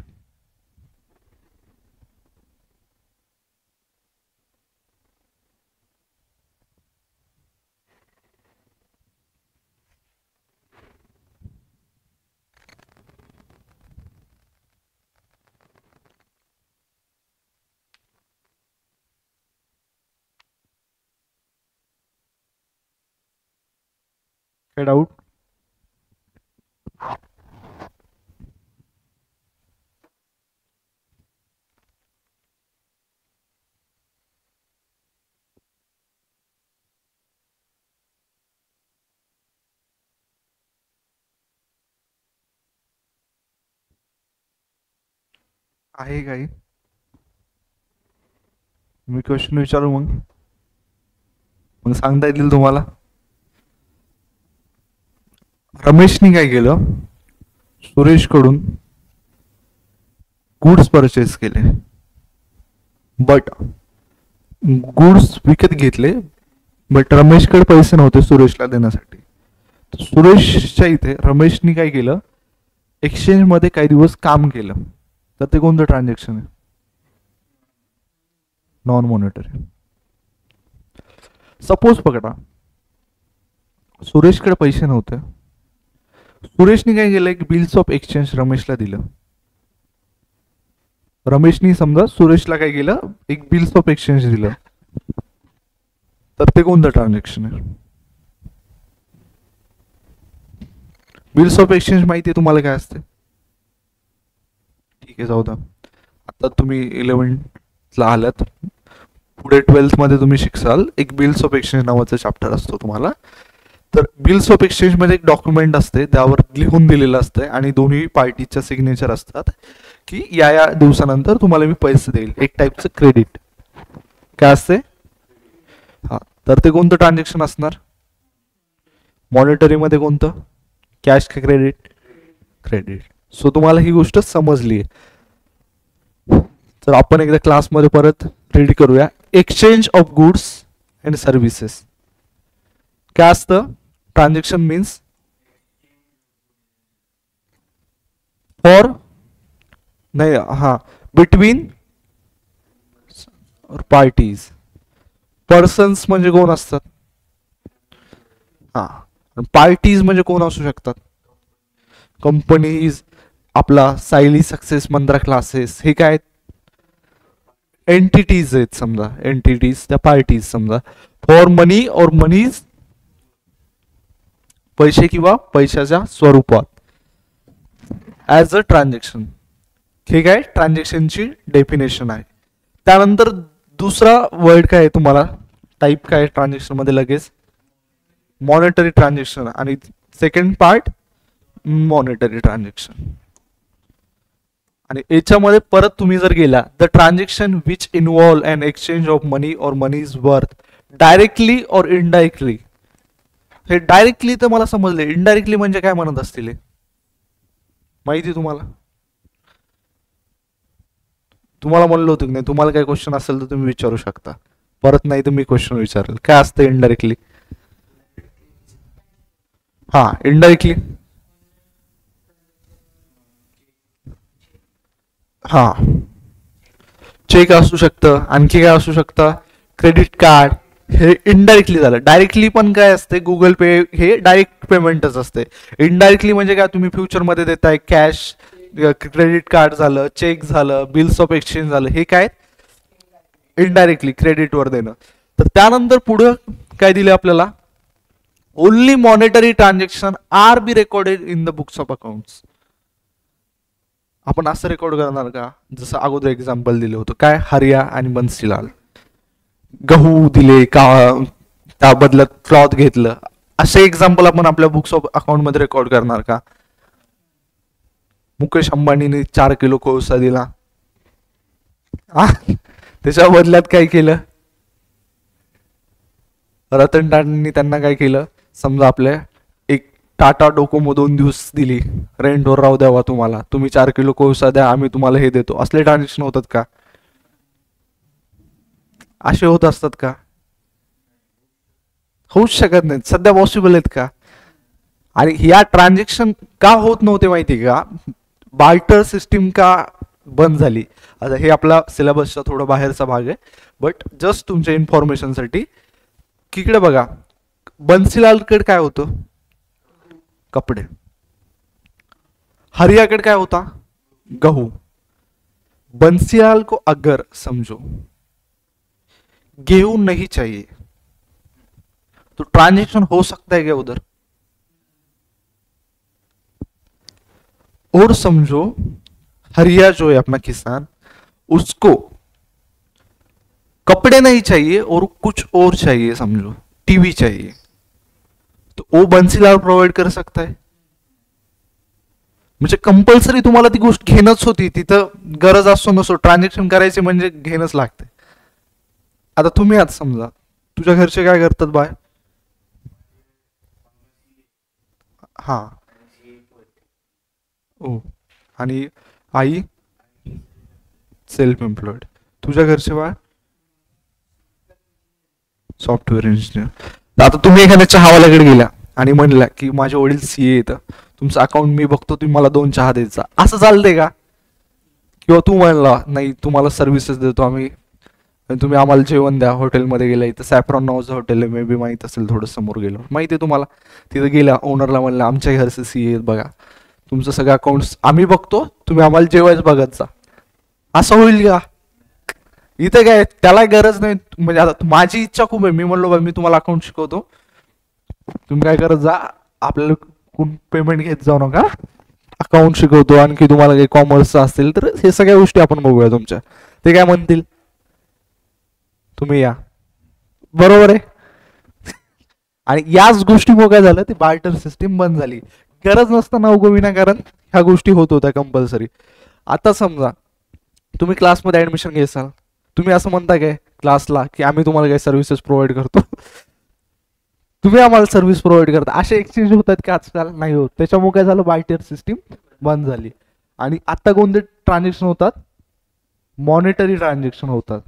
काय डाउट? आहे काही? मी क्वेश्चन विचारू मग सांगता येतील तुम्हाला. रमेशनी काय केलं? सुरेश कडून गुड्स परचेस केले, बट गुड्स विकत घेतले, बट रमेशकडे पैसे नव्हते सुरेशला देण्यासाठी. सुरेशच्या इथे रमेशनी काय केलं? एक्सचेंज मध्ये काही दिवस काम केलं, तर ते कोणतं ट्रान्झॅक्शन आहे? Non monetary. सपोज पकडा सुरेशकडे पैसे नव्हते, सुरेशनी काय केलं? एक बिल्स ऑफ एक्सचेंज रमेशला दिलं. रमेशनी समजा सुरेशला काय केलं? एक बिल्स ऑफ एक्सचेंज दिलं, तर ते कोणतं ट्रान्झॅक्शन आहे? बिल्स ऑफ एक्सचेंज माहिती आहे तुम्हाला काय असते? ठीक आहे, जाऊ द्या. आता तुम्ही 11th आलात, पुढे 12th मध्ये तुम्ही शिकाल. एक बिल्स ऑफ एक्सचेंज नावाचा चॅप्टर असतो तुम्हाला. तर बिल्स ऑफ एक्सचेंज मध्ये एक डॉक्युमेंट असते, त्यावर लिहून दिलेलं असतं आणि दोन्ही पार्टीच्या सिग्नेचर असतात की या दिवसानंतर तुम्हाला मी पैसे देईल. एक टाईपचं क्रेडिट. काय असते? हा, तर ते कोणतं ट्रान्झॅक्शन असणार? मॉनिटरी मध्ये कोणतं? कॅश का क्रेडिट? क्रेडिट. सो तुम्हाला ही गोष्ट समजली. तर आपण एकदा क्लासमध्ये परत रीड करूया. Exchange of goods and services. काय असतं? ट्रान्झॅक्शन मीन्स फॉर नाही, हा, बिटवीन पार्टीज. पर्सन्स म्हणजे कोण असतात? हा, पार्टीज म्हणजे कोण असू शकतात? कंपनीज, आपला सायली सक्सेस, मंत्रा क्लासेस, हे काय एंटिटीज आहेत समजा. एंटिटीज त्या पार्टीज समजा. फॉर मनी और मनीज पैसे किंवा पैशाच्या स्वरूपात ॲज अ ट्रान्झॅक्शन. ठीक आहे, ट्रान्झॅक्शनची डेफिनेशन आहे. त्यानंतर दुसरा वर्ड काय आहे तुम्हाला, टाईप काय ट्रान्झॅक्शन मध्ये लगेच मॉनिटरी ट्रान्झॅक्शन, आणि सेकंड पार्ट मॉनिटरी ट्रान्झॅक्शन. आणि याच्यामध्ये परत तुम्ही जर गेला, the transaction which involve an exchange of money और मनी इज वर्थ डायरेक्टली और इनडायरेक्टली. हे डायरेक्टली तर मला समजले, इनडायरेक्टली म्हणजे काय म्हणत असतील माहिती तुम्हाला? तुम्हाला म्हणलं होतं की नाही, तुम्हाला काही क्वेश्चन असेल तर तुम्ही विचारू शकता, परत नाही तर मी क्वेश्चन विचारेल. काय असतं इनडायरेक्टली? हा, इनडायरेक्टली हा चेक असू शकतं, आणखी काय असू शकतं, क्रेडिट कार्ड. हे इनडायरेक्टली झालं. डायरेक्टली पण काय असते, गुगल पे हे डायरेक्ट पेमेंटच असते. इनडायरेक्टली म्हणजे काय, तुम्ही फ्युचरमध्ये देताय कॅश, क्रेडिट कार्ड झालं, चेक झालं, बिल्स ऑफ एक्सचेंज झालं, हे काय इनडायरेक्टली क्रेडिटवर देणं. तर त्यानंतर पुढं काय दिले आपल्याला, only monetary transaction are be recorded in the books of accounts. आपण असं रेकॉर्ड करणार का, जसं अगोदर एक्झाम्पल दिलं होतं काय, हरिया आणि बन्सीलाल, गहू दिले का, त्या बदल्यात क्लॉथ घेतलं, असे एक्झाम्पल आपण आपल्या बुक्स ऑफ अकाउंट मध्ये रेकॉर्ड करणार का? मुकेश अंबानीने 4 किलो कोळसा दिला, त्याच्या बदल्यात काय केलं, रतन टाटांनी त्यांना काय केलं, समजा आपल्या एक टाटा डोकोमो 2 दिवस दिली, रेंटवर राहू द्यावा तुम्हाला, तुम्ही 4 किलो कोळसा द्या, आम्ही तुम्हाला हे देतो. असले ट्रान्झॅक्शन होतात का? असे होत असतात का? होऊच शकत नाहीत, सध्या पॉसिबल आहेत का? आणि या ट्रान्झॅक्शन का होत नव्हते माहिती का? बार्टर सिस्टीम का बंद झाली. आता हे आपला सिलेबसचा थोडा बाहेरचा भाग आहे, बट जस्ट तुमच्या इन्फॉर्मेशनसाठी. इकडे बघा, बन्सीलालकडे काय होतं, कपडे. हरियाकडे काय होता, गहू. बंसीलाल को अगर समझो गेहूं नहीं चाहिए तो ट्रांजेक्शन हो सकता है क्या उधर? और समझो हरिया जो है अपना किसान, उसको कपड़े नहीं चाहिए और कुछ और चाहिए, समझो टीवी चाहिए, तो वो बंसीलाल प्रोवाइड कर सकता है. म्हणजे कंपल्सरी तुम्हाला ती गोष्ट घेणंच होती, तिथं गरज असो नसो ट्रान्झॅक्शन करायचे म्हणजे घेणंच लागते. आता तुम्ही आज समजा तुझ्या घरचे काय करतात बाय, हा ओ, आणि आई सेल्फ एम्प्लॉयड. तुझ्या घरचे बाय सॉफ्टवेअर इंजिनियर. आता तुम्ही एखाद्या चहावाल्याकडे गेला आणि म्हणला की माझे वडील सीए येतं, तुमचं अकाउंट मी बघतो, तुम्ही मला 2 चहा द्यायचा, असं चालतंय का? किंवा तू म्हणला नाही तुम्हाला सर्व्हिसेस देतो आम्ही, तुम्ही आम्हाला जेवण द्या, हॉटेलमध्ये गेला, इथं सॅफ्रॉन नावाचं हॉटेल आहे, मे बी माहीत असेल, थोडं समोर गेलो माहिती आहे तुम्हाला, तिथं गेल्या ओनरला म्हणलं आमच्या घरचे सीए आहेत बघा, तुमचं सगळं अकाउंट्स आम्ही बघतो, तुम्ही आम्हाला जेवायच बघत जा, असं होईल का? इथे काय त्याला गरज नाही. म्हणजे आता माझी इच्छा खूप आहे, मी म्हणलो बा मी तुम्हाला अकाउंट शिकवतो, तुम्ही काय करत जा, आपल्याला कोण पेमेंट घेत जाऊ नका, अकाउंट शिकवतो, आणखी तुम्हाला काही कॉमर्स असेल तर हे सगळ्या गोष्टी आपण बघूया तुमच्या. ते काय म्हणतील, तुम्ही या, बरोबर आहे. आणि याच गोष्टी काय झालं, ती बार्टर सिस्टीम बंद झाली. गरज नसताना उगं विनाकारण ह्या गोष्टी होत होत्या कंपल्सरी. आता समजा तुम्ही क्लासमध्ये ऍडमिशन घ्याल, तुम्ही असं म्हणता काय क्लासला की आम्ही तुम्हाला काही सर्व्हिसेस प्रोव्हाइड करतो, तुम्ही आम्हाला सर्व्हिस प्रोव्हाइड करता, असे एक्सचेंज होतात की आजकाल नाही होत. त्याच्यामुळे काय झालं, बार्टर सिस्टीम बंद झाली. आणि आता कोणते ट्रान्झॅक्शन होतात, मॉनिटरी ट्रान्झॅक्शन होतात.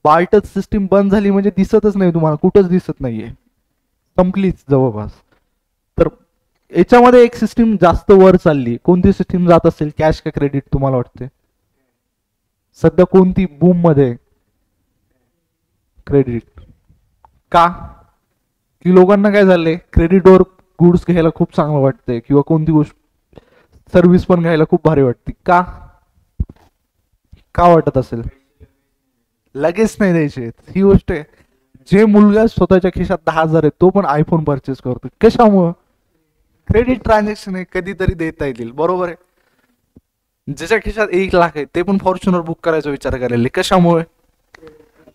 बार्टर सिस्टीम बंद झाली म्हणजे दिसतच नाही तुम्हाला, कुठंच दिसत नाहीये, संपलीच जवळपास. तर याच्यामध्ये एक सिस्टीम जास्त वर चालली, कोणती सिस्टीम जात असेल, कॅश का क्रेडिट तुम्हाला वाटते? सध्या कोणती बूम मध्ये? क्रेडिट. का की लोकांना काय झालंय, क्रेडिटवर गुड्स घ्यायला खूप चांगलं वाटतंय, किंवा कोणती गोष्ट सर्व्हिस पण घ्यायला खूप भारी वाटते. का का वाटत असेल? लगेच नाही द्यायचे, ही गोष्ट आहे. जे मुलगा स्वतःच्या खिशात 10,000 आहे तो पण आयफोन परचेस करतो, कशामुळं? क्रेडिट ट्रान्झॅक्शन आहे, कधीतरी देता येतील, बरोबर आहे. ज्याच्या खिशात 1 लाख आहे ते पण फॉर्च्युनर बुक करायचा विचार करायला, कशामुळे?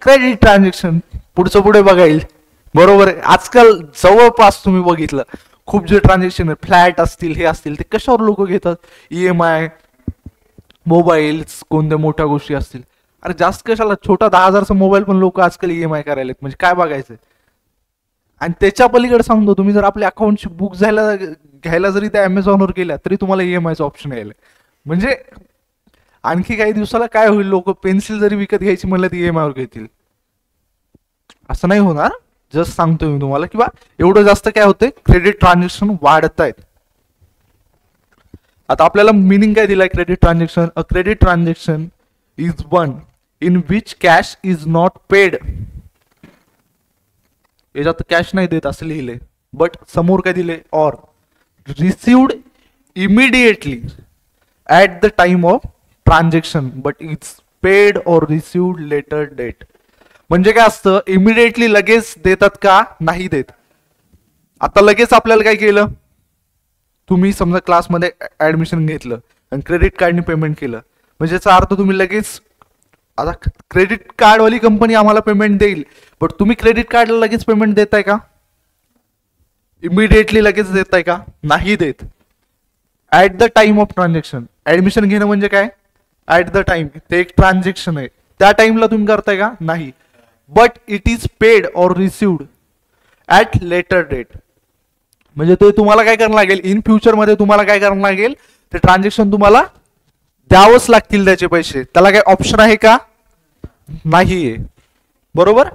Credit transaction. पुढचं पुढे बघाईल, बरोबर आहे. आजकाल जवळपास तुम्ही बघितलं खूप जे ट्रान्झॅक्शन आहे, फ्लॅट असतील, हे असतील, ते कशावर लोक घेतात? EMI, मोबाईल्स, कोणत्या मोठ्या गोष्टी असतील. अरे जास्त कशाला, छोटा 10,000चा मोबाईल पण लोक आजकाल EMI करायला, म्हणजे काय बघायचं. आणि त्याच्या पलीकडे सांगतो, तुम्ही जर आपल्या अकाउंटची बुक घ्यायला जरी त्या अमेझॉनवर गेल्या तरी तुम्हाला EMIचं ऑप्शन यायला. म्हणजे आणखी काही दिवसाला काय होईल, लोक पेन्सिल जरी विकत घ्यायची म्हणलं तर EMI वर घेतील. असं नाही होणार, जस्ट सांगतोय मी तुम्हाला, किंवा एवढं जास्त काय होतंय, क्रेडिट ट्रान्झॅक्शन वाढत आहेत. आता आपल्याला मिनिंग काय दिलाय credit transaction? A credit transaction is one in which cash is not paid. याच्यात कॅश नाही देत असं लिहिले, बट समोर काय दिले? Or received immediately at the time of transaction but it's paid or received later date. म्हणजे काय असतं, इमिडिएटली लगेच देतात का? नाही देत. आता लगेच आपल्याला काय केलं, तुम्ही समजा क्लासमध्ये ऍडमिशन घेतलं आणि क्रेडिट कार्डने पेमेंट केलं, म्हणजे याचा अर्थ तुम्ही लगेच, आता क्रेडिट कार्डवाली कंपनी आम्हाला पेमेंट देईल, बट तुम्ही क्रेडिट कार्डला लगेच पेमेंट देताय का? इमिडिएटली लगेच देताय का? नाही देत. At the time of transaction. Admission घेणं म्हणजे काय? ऍट द टाइम, ते एक ट्रान्झॅक्शन आहे, त्या टाइमला तुम्ही करताय का? नाही. But it is paid or received at later date. म्हणजे ते तुम्हाला काय करावं लागेल, इन फ्युचर मध्ये तुम्हाला काय करावं लागेल, ते ट्रान्झॅक्शन तुम्हाला द्यावंच लागतील त्याचे पैसे. त्याला काही ऑप्शन आहे का? नाहीये, बरोबर.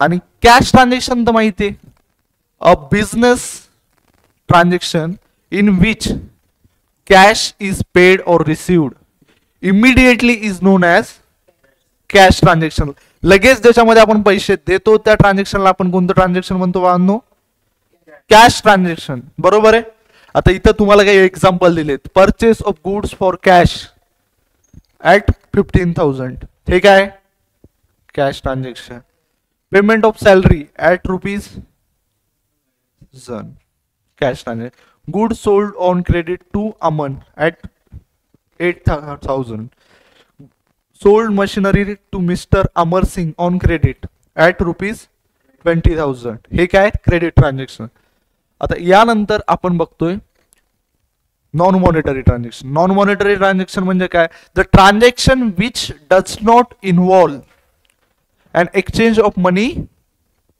आणि कॅश ट्रान्झॅक्शन तर माहिती आहे, a business transaction in which cash is paid or received immediately is non as cash transaction. लगेच ज्याच्यामध्ये आपण पैसे देतो त्या ट्रान्झॅक्शनला आपण कोणतं ट्रान्झॅक्शन म्हणतो बाळांनो? कॅश ट्रान्झॅक्शन, बरोबर आहे. आता इथं तुम्हाला काही एक्झाम्पल दिलेत. Purchase of goods for cash at 15,000, हे काय? Cash transaction. Payment of salary at ₹1, cash transaction. Goods sold on credit to Aman at 8,000. Sold machinery to mister Amar Singh on credit at ₹20,000, हे काय? Credit transaction. आता यानंतर आपण बघतोय non monetary transaction. Non monetary transaction म्हणजे काय? The transaction which does not involve an exchange of money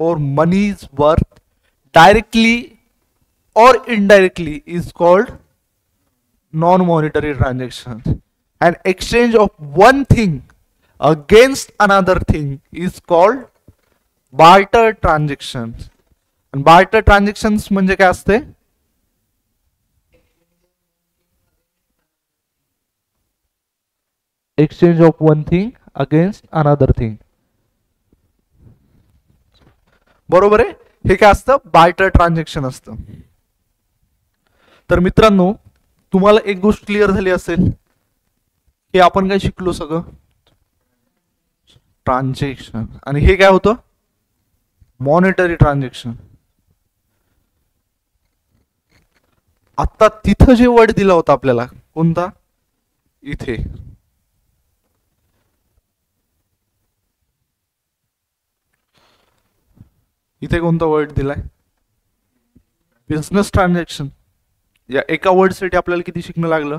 or money's worth directly or indirectly is called non-monetary transactions. An exchange of one thing against another thing is called barter transactions. And barter transactions म्हणजे काय असते? Exchange of one thing against another thing. बरोबर आहे. हे काय असतं? Barter transaction असतं. तर मित्रांनो, तुम्हाला एक गोष्ट क्लिअर झाली असेल की आपण काय शिकलो सगळं? ट्रान्झॅक्शन. आणि हे काय होतं? Monetary transaction. आता तिथं जे वर्ड दिला होता आपल्याला, कोणता? इथे इथे कोणता वर्ड दिलाय? Business transaction. या एका वर्ड साठी आपल्याला किती शिकणं लागलं?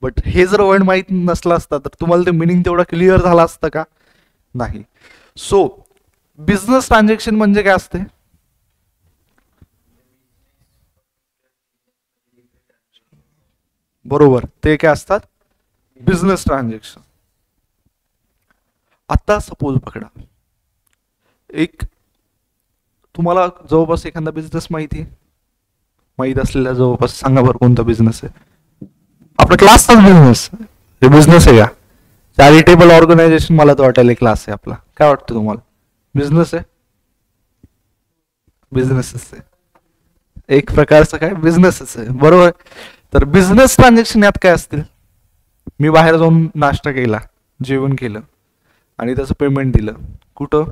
बट हे जर वर्ड माहित नसला असता तर तुम्हाला ते मिनिंग तेवढा क्लिअर झाला असतं का? नाही. सो बिझनेस ट्रान्झॅक्शन म्हणजे काय असते? बरोबर, ते काय असतात? Business transaction. आता सपोज पकडा, एक तुम्हाला जवळपास एखादा बिझनेस माहिती असलेला जवळपास सांगा बरं, कोणता बिझनेस आहे? आपला क्लासचाच बिझनेस. हे बिझनेस आहे का? चॅरिटेबल ऑर्गनायझेशन मला तर वाटायला क्लास आहे आपला. काय वाटतं तुम्हाला? बिझनेस आहे? बिझनेसच आहे, एक प्रकारचं काय? बिझनेसच आहे, बरोबर. तर बिझनेस ट्रान्झॅक्शन यात काय असतील? मी बाहेर जाऊन नाश्ता केला, जेवण केलं आणि त्याचं पेमेंट दिलं. कुठं?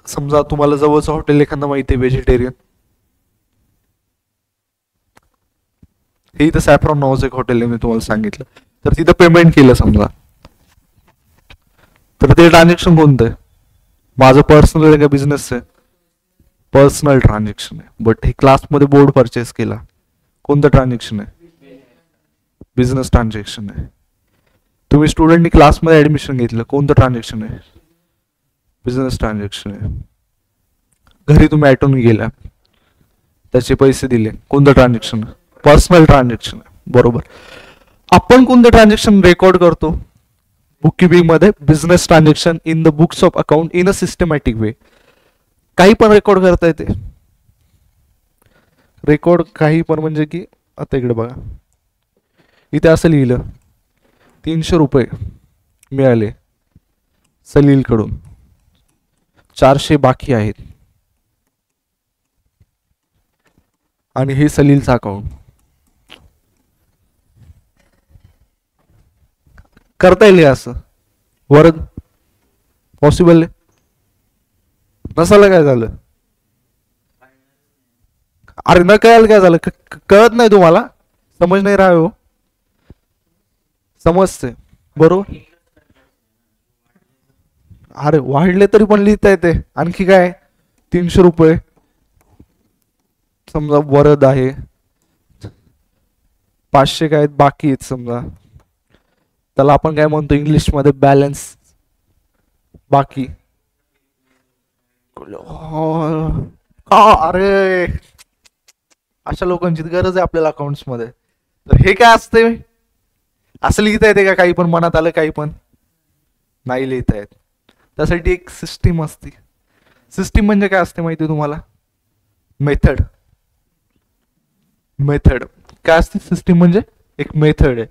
समजा तुम्हाला जवळचं हॉटेल एखादं माहिती आहे व्हेजिटेरियन, हे इथं सॅफ्रॉन नावाचं एक हॉटेल आहे मी तुम्हाला सांगितलं, तर तिथं पेमेंट केलं समजा, तर ते ट्रान्झॅक्शन कोणतं आहे? माझं पर्सनल आहे का बिझनेस आहे? पर्सनल ट्रान्झॅक्शन आहे. बट हे क्लासमध्ये बोर्ड परचेस केला, कोणतं ट्रान्झॅक्शन आहे? बिझनेस ट्रान्झॅक्शन आहे. तुम्ही स्टुडंटनी क्लासमध्ये ऍडमिशन घेतलं, कोणतं ट्रान्झॅक्शन आहे? बिझनेस ट्रान्झॅक्शन आहे. घरी तुम्ही ॲटोने गेला, त्याचे पैसे दिले, कोणतं ट्रान्झॅक्शन आहे? पर्सनल ट्रान्झॅक्शन आहे. बरोबर. आपण कोणतं ट्रान्झॅक्शन रेकॉर्ड करतो बुक किपिंग मध्ये? Business transaction in the books of account in a systematic way. काही पण रेकॉर्ड करता येते. रेकॉर्ड काही पण म्हणजे की आता इकडे बघा, इथे असं लिहिलं 300 रुपये मिळाले सलील कडून, 400 बाकी आहेत, आणि हे सलीलचं अकाउंट. करता येईल असं? वरद पॉसिबल आहे? नसायला काय झालं? अरे न कळायला काय झालं? कळत नाही तुम्हाला? समज नाही राहा हो. समजते बरोबर. अरे वाढले तरी पण लिहिता येते. आणखी काय? 300 रुपये समजा वरद आहे, 500 काय बाकी आहेत समजा, त्याला आपण काय म्हणतो इंग्लिश मध्ये? बॅलन्स बाकी. अरे अशा लोकांची गरज आहे आपल्याला अकाउंट्स मध्ये. तर हे काय असते? असं लिहिता येते का? काही पण मनात आलं काही पण नाही लिहिता येत. त्यासाठी एक सिस्टीम असते. सिस्टीम म्हणजे काय असते माहिती तुम्हाला? मेथड. मेथड काय असते? सिस्टीम म्हणजे एक मेथड आहे.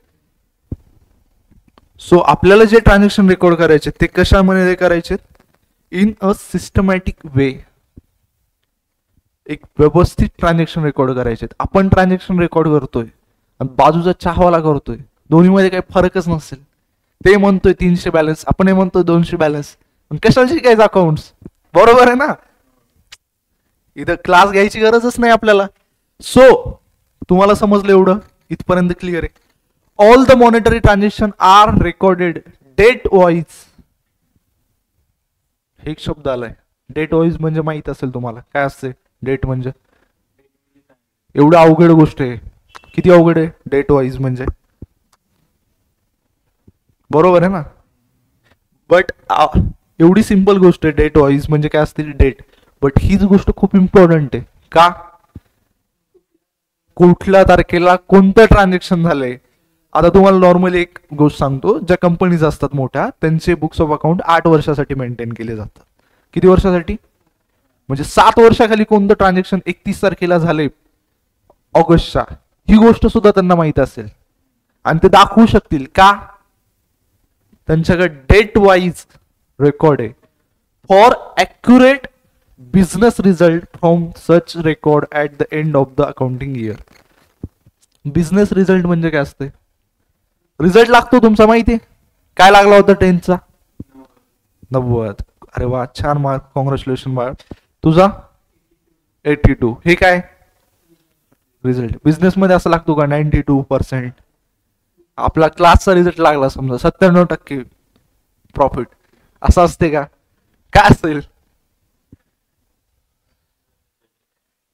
सो आपल्याला जे ट्रान्झॅक्शन रेकॉर्ड करायचे ते कशामध्ये करायचे? इन अ सिस्टमॅटिक वे. एक व्यवस्थित ट्रान्झॅक्शन रेकॉर्ड करायचे. आपण ट्रान्झॅक्शन रेकॉर्ड करतोय आणि बाजूचा चहावाला करतोय, दोन्हीमध्ये काही फरकच नसेल. ते म्हणतोय 300 बॅलन्स, आपण हे म्हणतोय 200 बॅलन्स. कशाला शिकायचं अकाउंट्स? बरोबर आहे ना? इथं क्लास घ्यायची गरजच नाही आपल्याला. सो तुम्हाला समजलं एवढं? इथपर्यंत क्लिअर आहे? All the monetary transaction are recorded date wise. एक शब्द आलाय डेट वाईज, म्हणजे माहित असेल तुम्हाला काय असते डेट म्हणजे? एवढं अवघड गोष्ट आहे? किती अवघड आहे डेट वाईज म्हणजे? बरोबर आहे ना? बट एवढी सिंपल गोष्ट आहे डेट वाईज म्हणजे काय असते? डेट. बट हीच गोष्ट खूप इम्पॉर्टंट आहे. का? कुठल्या तारखेला कोणतं ट्रान्झॅक्शन झालंय. आता तुम्हाला नॉर्मली एक गोष्ट सांगतो, ज्या कंपनीज असतात मोठ्या त्यांचे बुक्स ऑफ अकाउंट 8 वर्षासाठी मेंटेन केले जातात. किती वर्षासाठी? म्हणजे 7 वर्षाखाली कोणतं ट्रान्झॅक्शन 31 तारखेला झाले ऑगस्टच्या, ही गोष्ट सुद्धा त्यांना माहित असेल आणि ते दाखवू शकतील. का? त्यांच्याकडे डेट वाईज रेकॉर्ड आहे. For accurate business result from such record at the end of the accounting year. Business result म्हणजे काय असते? रिझल्ट लागतो तुमचा माहिती आहे? काय लागला होता 10th चा? 90. अरे वा, छान मार्क, कॉंग्रॅच्युलेशन बाळ. तुझा 82. हे काय रिझल्ट? बिझनेस मध्ये असं लागतो का 92%? आपला क्लासचा रिझल्ट लागला समजा 97% प्रॉफिट, असं असते का? काय असेल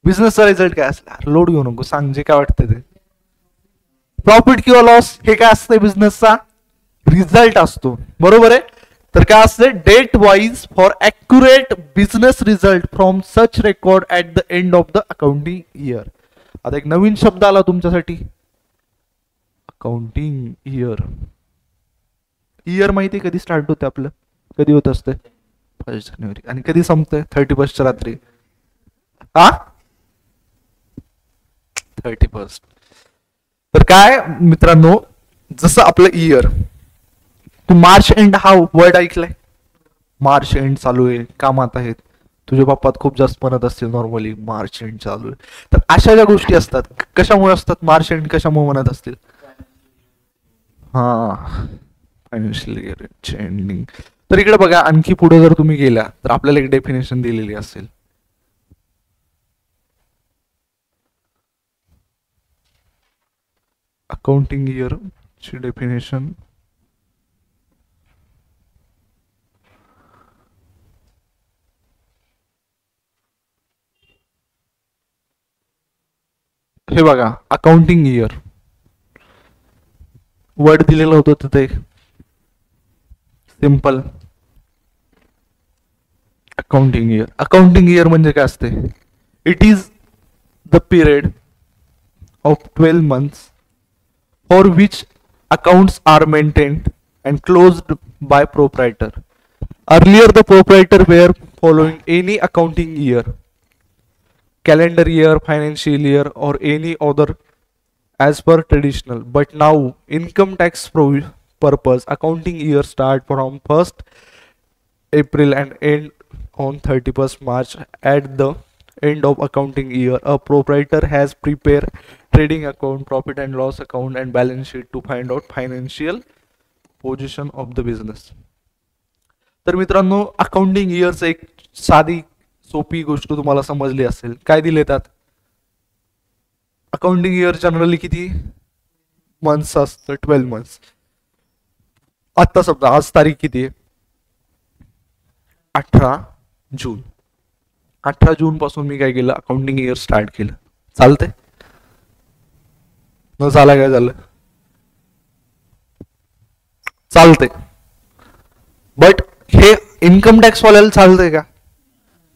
बिझनेसचा रिझल्ट? काय असेल? लोड घेऊ नको, सांग जे काय वाटतं ते. प्रॉफिट किंवा लॉस हे काय असते? बिझनेसचा रिझल्ट असतो. बरोबर आहे? तर काय असते? Date wise for accurate business result from such record at the end of the accounting year. आता एक नवीन शब्द आला तुमच्यासाठी, अकाउंटिंग इयर. इयर माहिती कधी स्टार्ट होते आपलं? कधी होत असते? 1 जानेवारी. आणि कधी संपते? 31st रात्री. हा, 31st. तर काय मित्रांनो, जसं आपलं इयर, तू मार्च एंड हा वर्ड ऐकलाय? मार्च एंड चालू आहे, कामात आहेत, तुझे पप्पा खूप जास्त म्हणत असतील नॉर्मली मार्च एंड चालू आहे. तर अशा ज्या गोष्टी असतात, कशामुळे असतात मार्च एंड? कशामुळे म्हणत असतील? हा, फायनान्शियल इयर एंडिंग. तर इकडे बघा, आणखी पुढे जर तुम्ही गेला तर आपल्याला एक डेफिनेशन दिलेली असेल. अकाउंटिंग इयर ची डेफिनेशन हे बघा, अकाउंटिंग इयर वर्ड दिलेलं होतं तिथे simple. Accounting year, accounting year म्हणजे काय असते? It is the period of 12 months for which accounts are maintained and closed by proprietor. Earlier the proprietor were following any accounting year, calendar year, financial year or any other as per traditional, but now income tax purpose accounting year start from 1st April and end on 31st March. At the end of accounting year, a proprietor has prepared trading account, profit and loss account and balance sheet to find out financial position of the business. तर मित्रांनो, accounting इयरच एक साधी सोपी गोष्ट तुम्हाला समजली असेल. काय दिले त्यात? अकाउंटिंग इयर जनरली किती मंथ्स असतं? 12 months. आता समजा आज तारीख किती आहे? 18 जून. 18 जून पासून मी काय केलं? अकाउंटिंग इयर स्टार्ट केलं. चालतंय? न झाला काय झालं? चालतंय. बट हे इन्कम टॅक्स वाल्याला चालतंय का?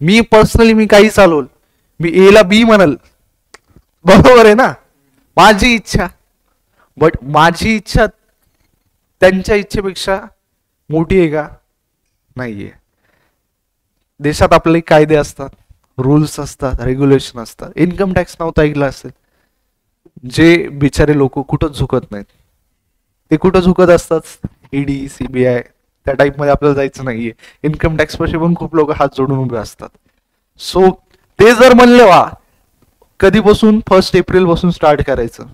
मी पर्सनली मी काही चालवल, मी ए ला बी म्हणाल, बरोबर आहे ना? माझी इच्छा. बट माझी इच्छा त्यांच्या इच्छेपेक्षा मोठी आहे का? नाहीये. देशात आपले कायदे असतात, रूल्स असतात, रेग्युलेशन असतात. इन्कम टॅक्स नव्हता ऐकला असेल. जे बिचारे लोक कुठं झुकत नाहीत, ते कुठं झुकत असतात? ईडी, सीबीआय त्या टाइप मध्ये आपल्याला जायचं नाहीये. इन्कम टॅक्स पाशी पण खूप लोक हात जोडून उभे असतात. सो ते जर म्हणले वा कधीपासून 1st एप्रिल पासून स्टार्ट करायचं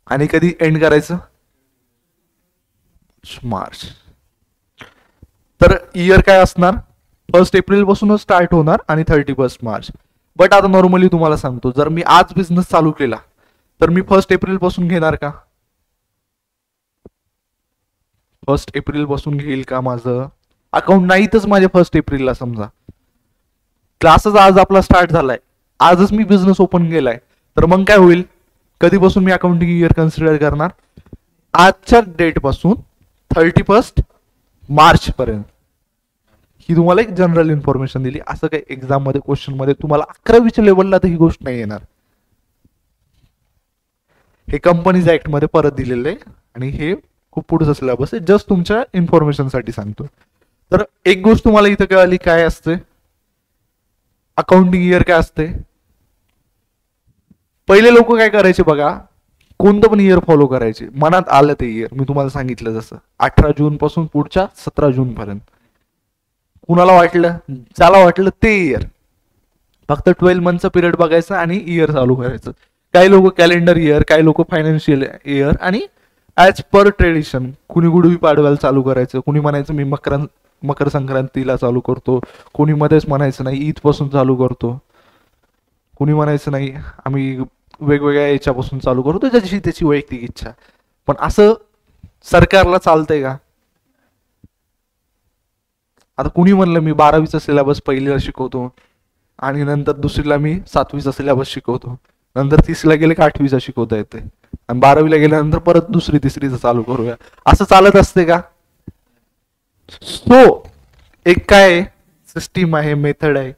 आणि कधी एंड करायचं? मार्च. तर इयर काय असणार? 1st एप्रिल पासूनच स्टार्ट होणार आणि 31st मार्च. बट आता नॉर्मली तुम्हाला सांगतो, जर मी आज बिझनेस चालू केला तर मी 1st एप्रिल पासून घेणार का? 1st एप्रिल पासून घेईल का? माझं अकाउंट नाहीतच माझे 1st एप्रिलला. समजा क्लासच आज आपला स्टार्ट झालाय, आजच मी बिझनेस ओपन केलाय, तर मग काय होईल? कधीपासून मी अकाउंटिंग इयर कन्सिडर करणार? आजच्या डेट पासून 31st मार्च पर्यंत. ही तुम्हाला एक जनरल इन्फॉर्मेशन दिली. असं काही एक्झाम मध्ये क्वेश्चन मध्ये तुम्हाला 11वीच्या लेवलला तर ही गोष्ट नाही येणार. हे कंपनीज ऍक्ट मध्ये परत दिलेलं आहे आणि हे खूप पुढचा सिलेबस आहे. जस्ट तुमच्या इन्फॉर्मेशन साठी सांगतो. तर एक गोष्ट तुम्हाला इथं कळाली काय असते? अकाउंटिंग इयर काय असते? पहिले लोक काय करायचे बघा, कोणतं पण इयर फॉलो करायचे, मनात आलं ते इयर. मी तुम्हाला सांगितलं जसं 18 जून पासून पुढच्या 17 जून पर्यंत. कुणाला वाटलं, ज्याला वाटलं ते इयर, फक्त 12 मंथचा पिरियड बघायचा आणि इयर चालू करायचं. काही लोक कॅलेंडर इयर, काही लोक फायनान्शियल इयर आणि ऍज पर ट्रेडिशन कुणी गुढी पाडव्याला चालू करायचं, कुणी म्हणायचं मी मकर संक्रांतीला चालू करतो, कुणी मध्येच म्हणायचं नाही ईद पासून चालू करतो, कुणी म्हणायचं नाही आम्ही वेगवेगळ्या याच्यापासून चालू करतो, ज्याची त्याची वैयक्तिक इच्छा. पण असं सरकारला चालतंय का? आता कुणी म्हणलं मी 12वीचा सिलेबस पहिलीला शिकवतो आणि नंतर दुसरीला मी 7वीचा सिलेबस शिकवतो, नंतर 30ला गेले का 8वीचा शिकवता येते आणि 12वीला गेल्यानंतर परत दुसरी तिसरीचा चालू करूया, असं चालत असते का? सो एक काय सिस्टीम आहे, मेथड आहे.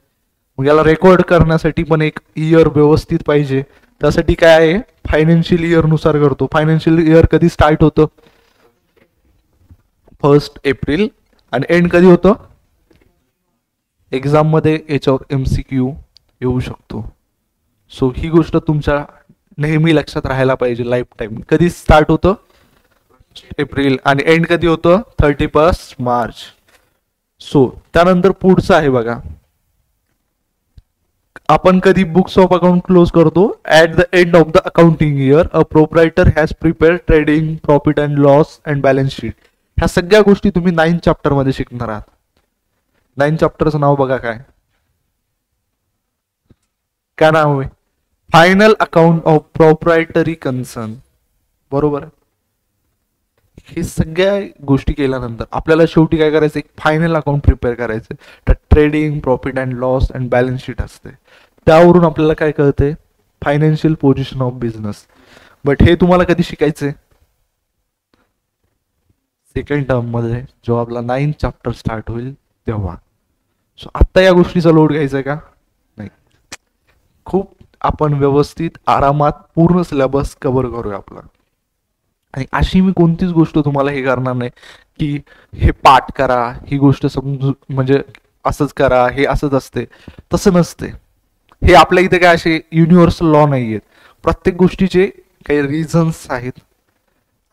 मग याला रेकॉर्ड करण्यासाठी पण एक इयर व्यवस्थित पाहिजे. त्यासाठी काय आहे? फायनान्शियल इयर नुसार करतो. फायनान्शियल इयर कधी स्टार्ट होतं? 1st एप्रिल आणि एंड कधी होतं? एक्झाम मध्ये याच्यावर MCQ येऊ शकतो. सो ही गोष्ट तुमच्या नेहमी लक्षात राहायला पाहिजे लाईफ टाइम. कधी स्टार्ट होतं? एप्रिल आणि एंड कधी होतं? 31st मार्च. सो त्यानंतर पुढचं आहे बघा, आपण कधी बुक्स ऑफ अकाउंट क्लोज करतो? At the end of the accounting year a proprietor has prepared trading, profit and loss and balance sheet. ह्या सगळ्या गोष्टी तुम्ही 9 चॅप्टर मध्ये शिकणार आहात. 9 चॅप्टरचं नाव बघा काय काय नाव आहे? Final account of proprietary concern. बरोबर. हे सगळ्या गोष्टी केल्यानंतर आपल्याला शेवटी काय करायचं? एक फायनल अकाउंट प्रिपेअर करायचं. तर trading, profit and loss and balance sheet असते. त्यावरून आपल्याला काय कळते? Financial position of business. But हे तुम्हाला कधी शिकायचंय? सेकंड टर्म मध्ये, जेव्हा आपला 9 चॅप्टर स्टार्ट होईल तेव्हा. सो आता या गोष्टीचा लोड घ्यायचा का? नाही. खूप आपण व्यवस्थित आरामात पूर्ण सिलेबस कव्हर करूया आपला. आणि अशी मी कोणतीच गोष्ट तुम्हाला हे करणार नाही की हे पाठ करा, ही गोष्ट समजू म्हणजे असंच करा, हे असंच असते. तसं नसते. हे आपल्या इथे काय असे युनिव्हर्सल लॉ नाही आहेत. प्रत्येक गोष्टीचे काही रिझन्स आहेत.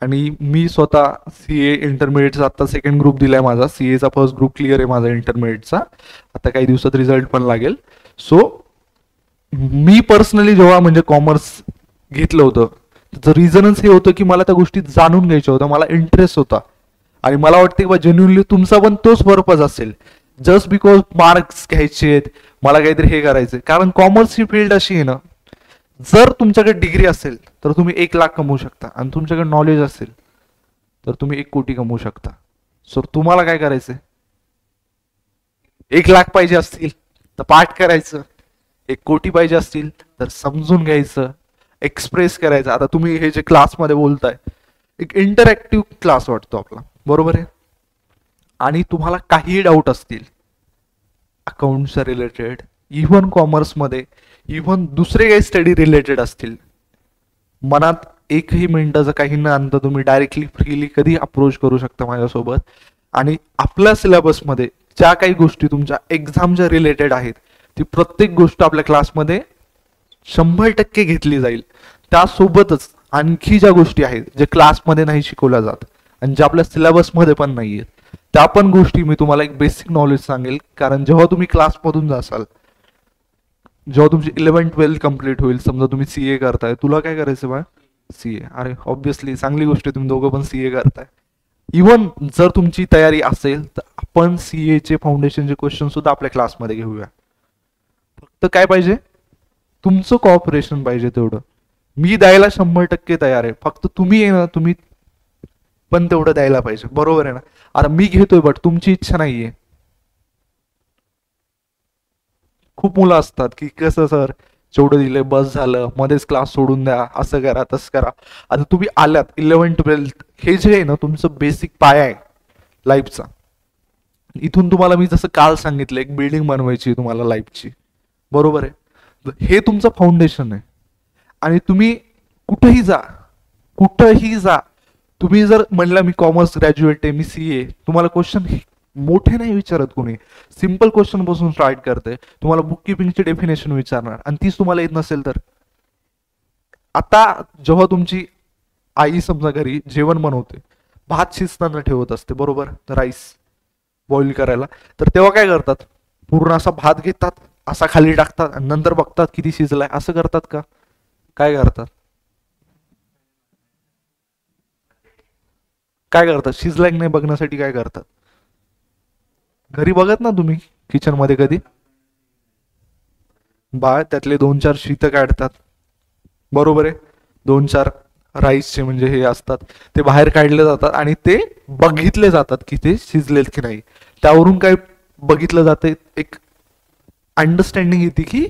आणि मी स्वतः CA इंटरमिडिएटचा आता सेकंड ग्रुप दिलाय माझा. CA चा फर्स्ट ग्रुप क्लिअर आहे माझा इंटरमिडिएटचा. आता काही दिवसात रिझल्ट पण लागेल. सो मी पर्सनली जेव्हा म्हणजे कॉमर्स घेतलं होतं, त्याचं रिझनच हे होतं की मला त्या गोष्टी जाणून घ्यायच्या होत्या, मला इंटरेस्ट होता. आणि मला वाटतं की बा जेन्युनली तुमचा पण तोच पर्पज असेल. जस्ट बिकॉज मार्क्स घ्यायचे आहेत, मला काहीतरी हे करायचं. कारण कॉमर्स ही फील्ड अशी आहे ना, जर तुमच्याकडे डिग्री असेल तर तुम्ही 1 लाख कमवू शकता, आणि तुमच्याकडे नॉलेज असेल तर तुम्ही 1 कोटी कमवू शकता. सो तुम्हाला काय करायचंय? 1 लाख पाहिजे असतील तर पाठ करायचं, 1 कोटी पाहिजे असतील तर समजून घ्यायचं, एक्सप्रेस करायचं. आता तुम्ही हे जे क्लासमध्ये बोलताय, एक इंटरॅक्टिव्ह क्लास वाटतो आपला, बरोबर आहे. आणि तुम्हाला काहीही डाऊट असतील अकाउंटच्या रिलेटेड, इव्हन कॉमर्समध्ये, इव्हन दुसरे काही स्टडी रिलेटेड असतील, मनात एकही मिनिटाचं काही न आणता तुम्ही डायरेक्टली फ्रीली कधी अप्रोच करू शकता माझ्यासोबत. आणि आपल्या सिलेबसमध्ये ज्या काही गोष्टी तुमच्या एक्झामच्या रिलेटेड आहेत, ती प्रत्येक गोष्ट आपल्या क्लासमध्ये 100% घेतली जाईल. त्यासोबतच आणखी ज्या गोष्टी आहेत जे क्लासमध्ये नाही शिकवल्या जात आणि ज्या आपल्या सिलेबसमध्ये पण नाही आहेत, त्या पण गोष्टी मी तुम्हाला एक बेसिक नॉलेज सांगेल. कारण जेव्हा तुम्ही क्लासमधून जासाल, जेव्हा तुमची 11-12 कम्प्लीट होईल, समजा तुम्ही CA करताय, तुला काय करायचं बा? CA. अरे ऑब्विसली चांगली गोष्ट आहे, तुम्ही दोघं पण CA करताय. इव्हन जर तुमची तयारी असेल तर आपण CA चे फाउंडेशनचे क्वेश्चन सुद्धा आपल्या क्लासमध्ये घेऊया. फक्त काय पाहिजे? तुमचं कॉपरेशन पाहिजे तेवढं. मी द्यायला 100% तयार आहे. फक्त तुम्ही आहे ना, तुम्ही पण तेवढं द्यायला पाहिजे, बरोबर आहे ना. आता मी घेतोय बट तुमची इच्छा नाहीये. खूप मुलं असतात की कसं सर, जेवढं दिलंय बस झालं, मध्येच क्लास सोडून द्या, असं करा तसं करा. आता तुम्ही आल्यात 11-12, हे जे आहे ना तुमचं बेसिक पाया आहे लाईफचा. इथून तुम्हाला मी जसं काल सांगितलं, एक बिल्डिंग बनवायची तुम्हाला लाईफची, बरोबर आहे. हे तुमचं फाउंडेशन आहे. आणि तुम्ही कुठेही जा, कुठेही जा, तुम्ही जर म्हणला मी कॉमर्स ग्रॅज्युएट आहे, मी CA, तुम्हाला क्वेश्चन मोठे नाही विचारत कोणी, सिंपल क्वेश्चन पासून स्टार्ट करते. तुम्हाला बुक किपिंगची डेफिनेशन विचारणार, आणि तीच तुम्हाला येत नसेल तर. आता जेव्हा तुमची आई समजा घरी जेवण बनवते, भात शिजताना ठेवत असते, बरोबर, राईस बॉईल करायला, तर तेव्हा काय करतात? पूर्ण असा भात घेतात, असा खाली टाकतात आणि नंतर बघतात किती शिजलाय, असं करतात का? काय करतात? काय करतात? शिजलाय की नाही बघण्यासाठी काय करतात? घरी बघत ना तुम्ही किचन मध्ये कधी? बाळ त्यातले 2-4 शीत काढतात, बरोबर आहे. 2-4 राईसचे म्हणजे हे असतात, ते बाहेर काढले जातात आणि ते बघितले जातात की ते शिजलेत की नाही. त्यावरून काय बघितलं जाते? एक अंडरस्टँडिंग येते की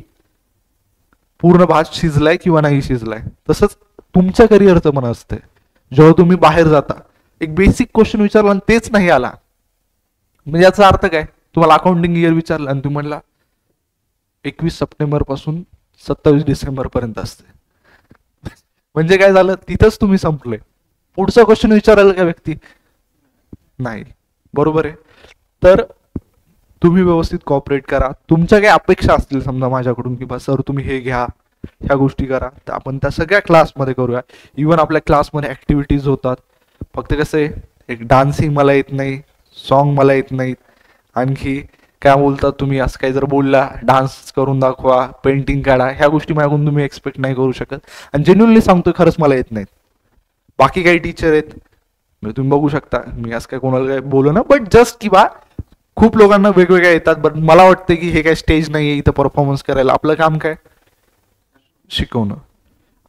पूर्ण भात शिजलाय किंवा नाही शिजलाय. तसंच तुमच्या करिअरचं मन असते. जेव्हा तुम्ही बाहेर जाता, एक बेसिक क्वेश्चन विचारला आणि तेच नाही आला, म्हणजे याचा अर्थ काय? तुम्हाला अकाउंटिंग इयर विचारलं आणि तुम्ही म्हणला 21 सप्टेंबर पासून 27 डिसेंबर पर्यंत असते, म्हणजे काय झालं? तिथंच तुम्ही संपले. पुढचा क्वेश्चन विचारायला का व्यक्ती नाही, बरोबर आहे. तर तुम्ही व्यवस्थित कॉपरेट करा. तुमच्या काही अपेक्षा असतील समजा माझ्याकडून की बा सर तुम्ही हे घ्या, ह्या गोष्टी करा, तर आपण त्या सगळ्या क्लासमध्ये करूया. इव्हन आपल्या क्लासमध्ये ऍक्टिव्हिटीज होतात. फक्त कसं आहे, एक डान्सिंग मला येत नाही, सॉन्ग मला येत नाहीत, आणखी काय बोलतात तुम्ही, असं काही जर बोलला डान्स करून दाखवा, पेंटिंग काढा, ह्या गोष्टी माझ्याकडून तुम्ही एक्सपेक्ट नाही करू शकत. आणि जेन्युअनली सांगतोय, खरंच मला येत नाहीत. बाकी काही टीचर आहेत, म्हणजे तुम्ही बघू शकता, मी आज काय कोणाला काय बोलू ना, बट जस्ट की बा खूप लोकांना वेगवेगळ्या येतात, बट मला वाटतं की हे काय स्टेज नाही आहे इथं परफॉर्मन्स करायला. आपलं काम काय, शिकवणं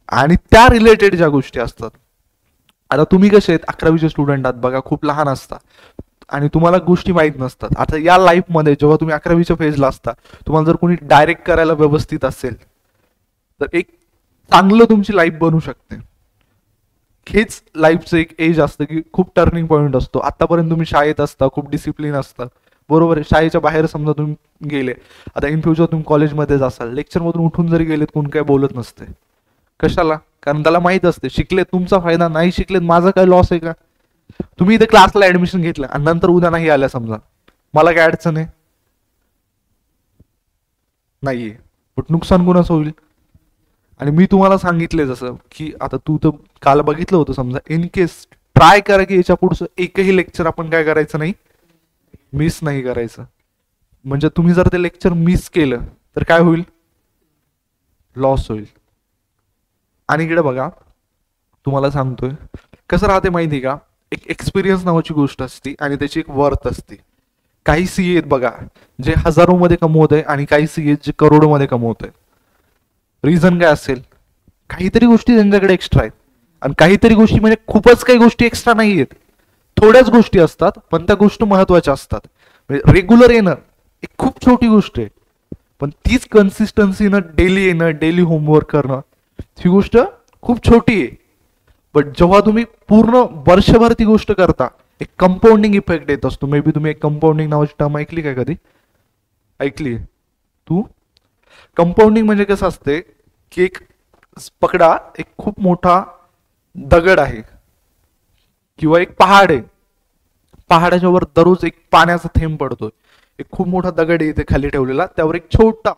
आणि त्या रिलेटेड ज्या गोष्टी असतात. आता तुम्ही कसे आहेत, 11वीचे स्टुडंट आहात बघा, खूप लहान असतात आणि तुम्हाला गोष्टी माहीत नसतात. आता या लाईफमध्ये जेव्हा तुम्ही 11वीच्या फेजला असता, तुम्हाला जर कोणी डायरेक्ट करायला व्यवस्थित असेल तर एक चांगलं तुमची लाईफ बनू शकते. हेच लाईफचं एक एज असतं की खूप टर्निंग पॉईंट असतो. आतापर्यंत तुम्ही शाळेत असता, खूप डिसिप्लिन असतं, बरोबर आहे. शाळेच्या बाहेर समजा तुम्ही गेले, आता इन फ्युचर तुम्ही कॉलेजमध्येच असाल, लेक्चरमधून उठून जरी गेलेत कोण काय बोलत नसते. कशाला? कारण त्याला माहित असते शिकलेत तुमचा फायदा, नाही शिकलेत माझा काय लॉस आहे का. तुम्ही इथे क्लासला ऍडमिशन घेतलं आणि नंतर उद्या नाही आल्या समजा, मला काय अडचण आहे, नाहीये, बट नुकसान कोणाचं होईल. आणि मी तुम्हाला सांगितले जसं की आता तू तर काल बघितलं होतं समजा, इन केस ट्राय करा की याच्या पुढचं एकही लेक्चर आपण काय करायचं नाही, मिस नाही करायचं. म्हणजे तुम्ही जर ते लेक्चर मिस केलं तर काय होईल, लॉस होईल. आणि इकडे बघा तुम्हाला सांगतोय कसं राहते माहिती का, एक एक्सपिरियन्स नावाची गोष्ट असते आणि त्याची एक वर्थ असते. काही सीए आहेत बघा जे हजारोमध्ये कमवत आहे आणि काही सीए जे करोडोमध्ये कमवत आहे. रिझन काय असेल, काहीतरी गोष्टी त्यांच्याकडे एक्स्ट्रा आहेत आणि काहीतरी गोष्टी म्हणजे खूपच काही गोष्टी एक्स्ट्रा नाही आहेत, थोड्याच गोष्टी असतात पण त्या गोष्टी महत्वाच्या असतात. म्हणजे रेग्युलर येणं एक खूप छोटी गोष्ट आहे, पण तीच कन्सिस्टन्सीनं डेली येणं, डेली होमवर्क करणं, ही गोष्ट खूप छोटी आहे. बट जेव्हा तुम्ही पूर्ण वर्षभर ती गोष्ट करता, एक कंपाऊंडिंग इफेक्ट येत असतो. मे बी तुम्ही एक कंपाऊंडिंग नावाची टर्म ऐकली काय कधी, ऐकली तू? कंपाऊंडिंग म्हणजे कसं असते की एक पकडा, एक खूप मोठा दगड आहे किंवा एक पहाड आहे, पहाडाच्या वर दररोज एक पाण्याचा थेंब पडतोय. एक खूप मोठा दगड आहे इथे खाली ठेवलेला, त्यावर एक छोटा,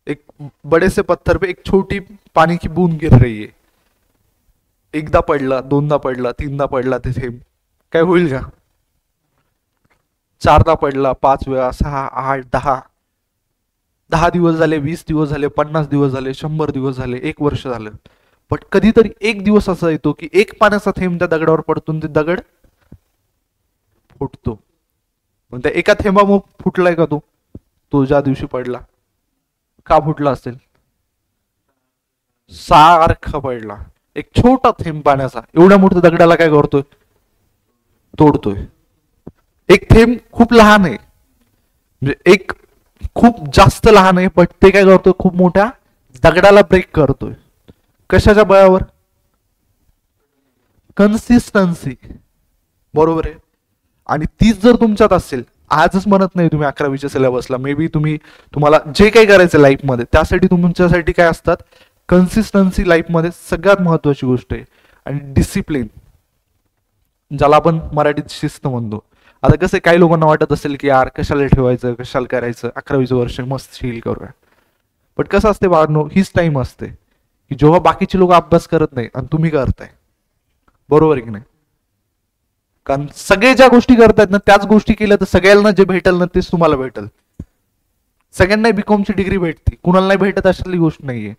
एक बड़े से पत्थर पे एक छोटी पानी की बूंद गिर रही है. एकदा पडला, दोनदा पडला, तीनदा पडला ते थेंब, काय होईल का? चारदा पडला, 5 वेळा, 6, 8, 10, 10 दिवस झाले, 20 दिवस झाले, 50 दिवस झाले, 100 दिवस झाले, 1 वर्ष झालं. पण कधीतरी एक दिवस असा येतो की एक पाण्याचा थेंब त्या दगडावर पडतो, ते दगड फुटतो. पण त्या एका थेंबामुळे फुटलाय का तो, तो ज्या दिवशी पडला, का फुटला असेल? सारखा पडला. एक छोटा थेंब पाण्याचा एवढ्या मोठ्या दगडाला काय करतोय, तोडतोय. एक थेंब खूप लहान आहे, म्हणजे एक खूप जास्त लहान आहे, पण ते काय करतोय, खूप मोठ्या दगडाला ब्रेक करतोय. कशाच्या बळावर? कन्सिस्टन्सी, बरोबर आहे. आणि तीच जर तुमच्यात असेल, आजच म्हणत नाही तुम्ही 11वीच्या सिलेबसला, मे बी तुम्हाला जे काही करायचं लाईफमध्ये त्यासाठी तुमच्यासाठी काय असतात, कन्सिस्टन्सी लाईफमध्ये सगळ्यात महत्वाची गोष्ट आहे. आणि डिसिप्लिन, ज्याला आपण मराठीत शिस्त म्हणतो. आता कसं काही लोकांना वाटत असेल की यार कशाला ठेवायचं, कशाला करायचं, 11वीचं वर्ष मस्त शील करूया. पण कसं असते बाळांनो, हीच टाइम असते की जेव्हा बाकीचे लोक अभ्यास करत नाही आणि तुम्ही करताय, बरोबर आहे की नाही? कारण सगळे ज्या गोष्टी करतायत ना त्याच गोष्टी केल्या तर सगळ्यांना जे भेटल ना तेच तुम्हाला भेटल. सगळ्यांना बीकॉमची डिग्री भेटते, कुणाला नाही भेटत अशातली गोष्ट नाहीये,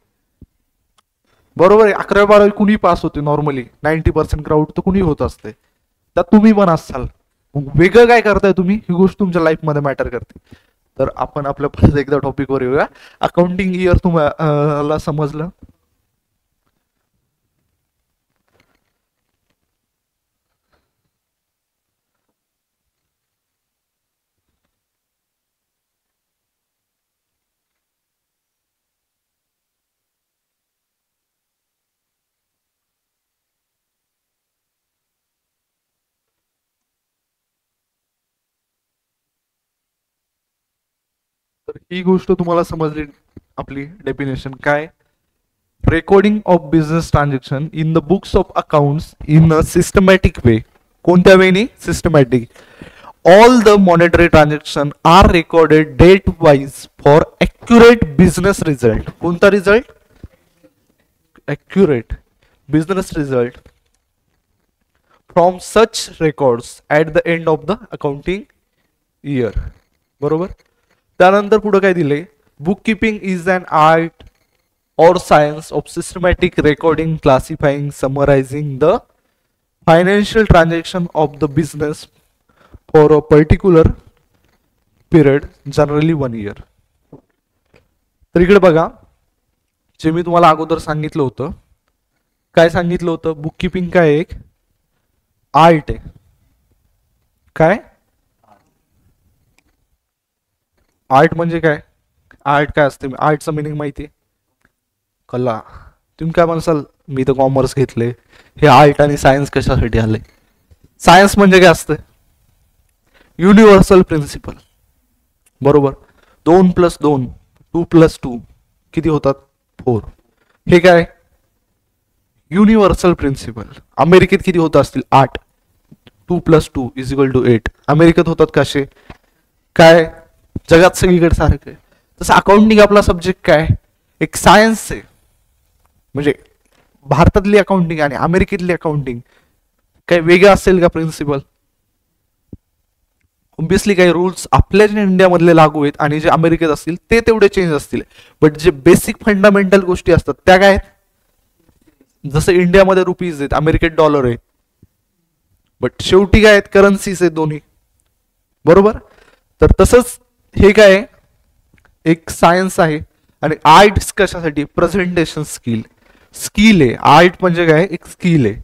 बरोबर आहे. 11वी 12वी कुणी पास होते नॉर्मली, 90% क्राऊड तर कुणी होत असते, त्यात तुम्ही पण असाल. वेगळं काय करताय तुम्ही, ही गोष्ट तुमच्या लाईफमध्ये मॅटर करते. तर आपण आपल्या परत एकदा टॉपिकवर येऊया. अकाउंटिंग इयर तुम्हाला समजलं? तर ही गोष्ट तुम्हाला समजली. आपली डेफिनेशन काय, recording of business transaction in the books of accounts in a systematic way. कोणत्या वेनी? Systematic. All the monetary transaction are recorded date wise for accurate business result. कोणता result? Accurate business result from such records at the end of the accounting year. बरोबर. त्यानंतर पुढे काय दिले, book keeping is an art or science of systematic recording, classifying, summarizing the financial transaction of the business for a particular period, generally 1 year. तर इकडे बघा, जे मी तुम्हाला अगोदर सांगितलं होतं, काय सांगितलं होतं, बुक किपिंग काय एक आर्ट आहे. काय आर्ट म्हणजे काय, आर्ट काय असते, आर्टचं मिनिंग माहिती आहे, कला. तुम्ही काय म्हणसाल, मी तर कॉमर्स घेतले, हे आर्ट आणि सायन्स कशासाठी आले. सायन्स म्हणजे काय असतं, युनिव्हर्सल प्रिन्सिपल, बरोबर. 2+2 2+2 किती होतात, 4. हे काय युनिव्हर्सल प्रिन्सिपल. अमेरिकेत किती होत असतील, 8. 2+2 = 8. अमेरिकेत होतात कसे, काय जगात सगळीकडे सारखं आहे. तसं अकाउंटिंग आपला सब्जेक्ट काय, एक सायन्स आहे. म्हणजे भारतातली अकाउंटिंग आणि अमेरिकेतली अकाउंटिंग काही वेगळं असेल का प्रिन्सिपल. ऑब्विसली काही रूल्स आपल्या जे इंडियामधले लागू आहेत आणि जे अमेरिकेत असतील ते तेवढे चेंज असतील, बट जे बेसिक फंडामेंटल गोष्टी असतात त्या काय आहेत. जसं इंडियामध्ये रुपीज आहेत, अमेरिकेत डॉलर आहे, बट शेवटी काय आहेत, करन्सीज आहेत दोन्ही, बरोबर. तर तसंच हे काय एक सायन्स आहे. आणि आर्ट कशासाठी, प्रेझेंटेशन स्किल, स्किल आहे. आर्ट म्हणजे काय, एक स्किल आहे.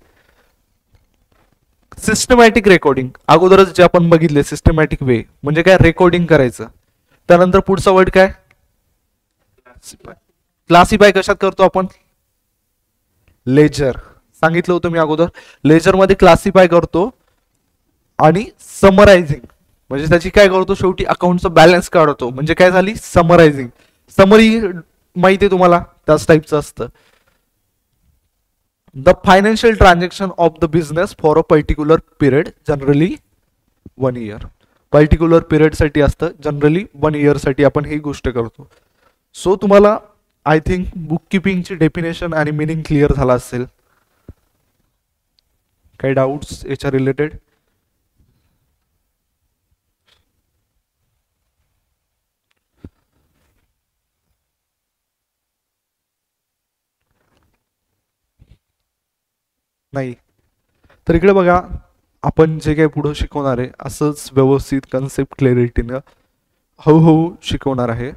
सिस्टमॅटिक रेकॉर्डिंग अगोदरच जे आपण बघितले, सिस्टमॅटिक वे म्हणजे काय, रेकॉर्डिंग करायचं. त्यानंतर पुढचा वर्ड काय, क्लासिफाय कशात करतो आपण, लेजर. सांगितलं होतं मी अगोदर, लेजर मध्ये क्लासिफाय करतो. आणि समरायझिंग म्हणजे त्याची काय करतो, शेवटी अकाउंटचा बॅलन्स काढतो, म्हणजे काय झाली समरायझिंग. समरी माहिती आहे तुम्हाला, त्याच टाईपचं असतं. The financial transaction of the business for a particular period, generally 1 year. Particular period साठी असतं, जनरली 1 year साठी आपण ही गोष्ट करतो. सो तुम्हाला आय थिंक बुक किपिंगची डेफिनेशन आणि मिनिंग क्लिअर झाला असेल. काही डाऊट्स याच्या रिलेटेड. नाही. तर इकडे बघा, आपण जे काही पुढे शिकवणार आहे असंच व्यवस्थित कन्सेप्ट क्लॅरिटीनं हळूहळू शिकवणार आहे.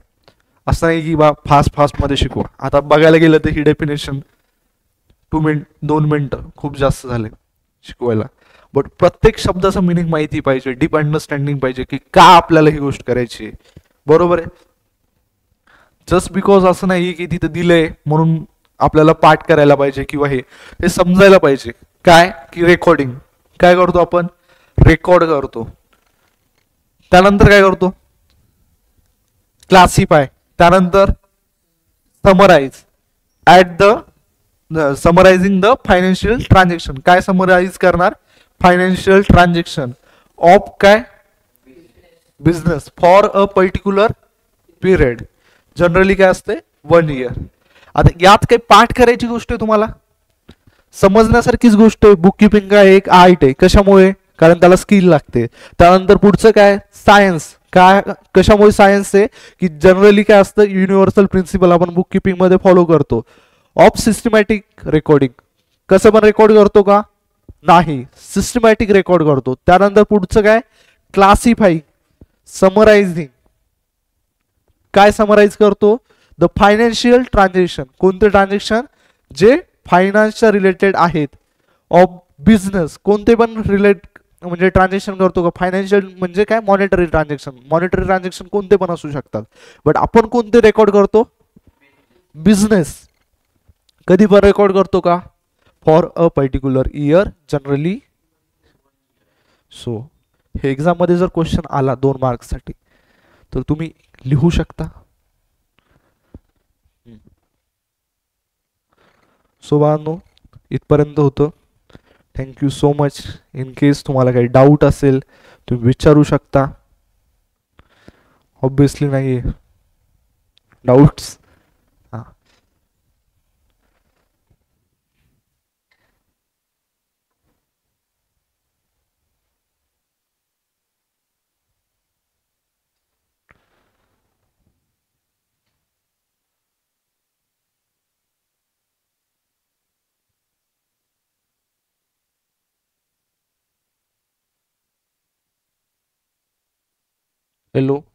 असं नाही की बा फास्ट फास्टमध्ये शिकवा. आता बघायला गेलं तर ही डेफिनेशन 2 मिनिटं खूप जास्त झाले शिकवायला, बट प्रत्येक शब्दाचं मिनिंग माहिती पाहिजे, डीप अंडरस्टँडिंग पाहिजे की का आपल्याला ही गोष्ट करायची आहे, बरोबर आहे. जस्ट बिकॉज असं नाही की तिथं दिलंय म्हणून आपल्याला पाठ करायला पाहिजे किंवा हे समजायला पाहिजे. काय की रेकॉर्डिंग काय करतो आपण, रेकॉर्ड करतो. त्यानंतर काय करतो, क्लासिफाय. त्यानंतर summarise at the summarising the financial transaction. काय समराइज करणार, फायनान्शियल ट्रान्झॅक्शन ऑफ काय, business for a particular period, generally काय असते 1 year. आता यात काही पाठ करायची गोष्ट आहे तुम्हाला, समजण्यासारखीच गोष्ट आहे. बुक किपिंग काय एक आर्ट आहे, कशामुळे, कारण त्याला स्किल लागते. त्यानंतर पुढचं काय, सायन्स. काय कशामुळे सायन्स आहे की जनरली काय असतं, युनिव्हर्सल प्रिन्सिपल आपण बुक किपिंग मध्ये फॉलो करतो. ऑफ सिस्टमॅटिक रेकॉर्डिंग, कसं पण रेकॉर्ड करतो का, नाही, सिस्टमॅटिक रेकॉर्ड करतो. त्यानंतर पुढचं काय, क्लासिफाईंग, समरायझिंग. काय समराइज करतो, द फायनान्शियल ट्रान्झॅक्शन, कोणते ट्रान्झॅक्शन जे फायनान्सच्या रिलेटेड आहेत, ऑफ बिझनेस कोणते पण रिलेट म्हणजे ट्रान्झॅक्शन करतो का. फायनान्शियल म्हणजे काय, मॉनिटरी ट्रान्झॅक्शन. मॉनिटरी ट्रान्झॅक्शन कोणते पण असू शकतात, बट आपण कोणते रेकॉर्ड करतो, बिझनेस. कधी पण रेकॉर्ड करतो का, for a particular year, generally. So हे एक्झाम मध्ये जर क्वेश्चन आला 2 मार्क्ससाठी तर तुम्ही लिहू शकता. सो बाळांनो इथपर्यंत होतं. Thank you so much. In case तुम्हाला काही डाऊट असेल तुम्ही विचारू शकता. ऑब्विसली नाही डाऊट्स. हां. हेलो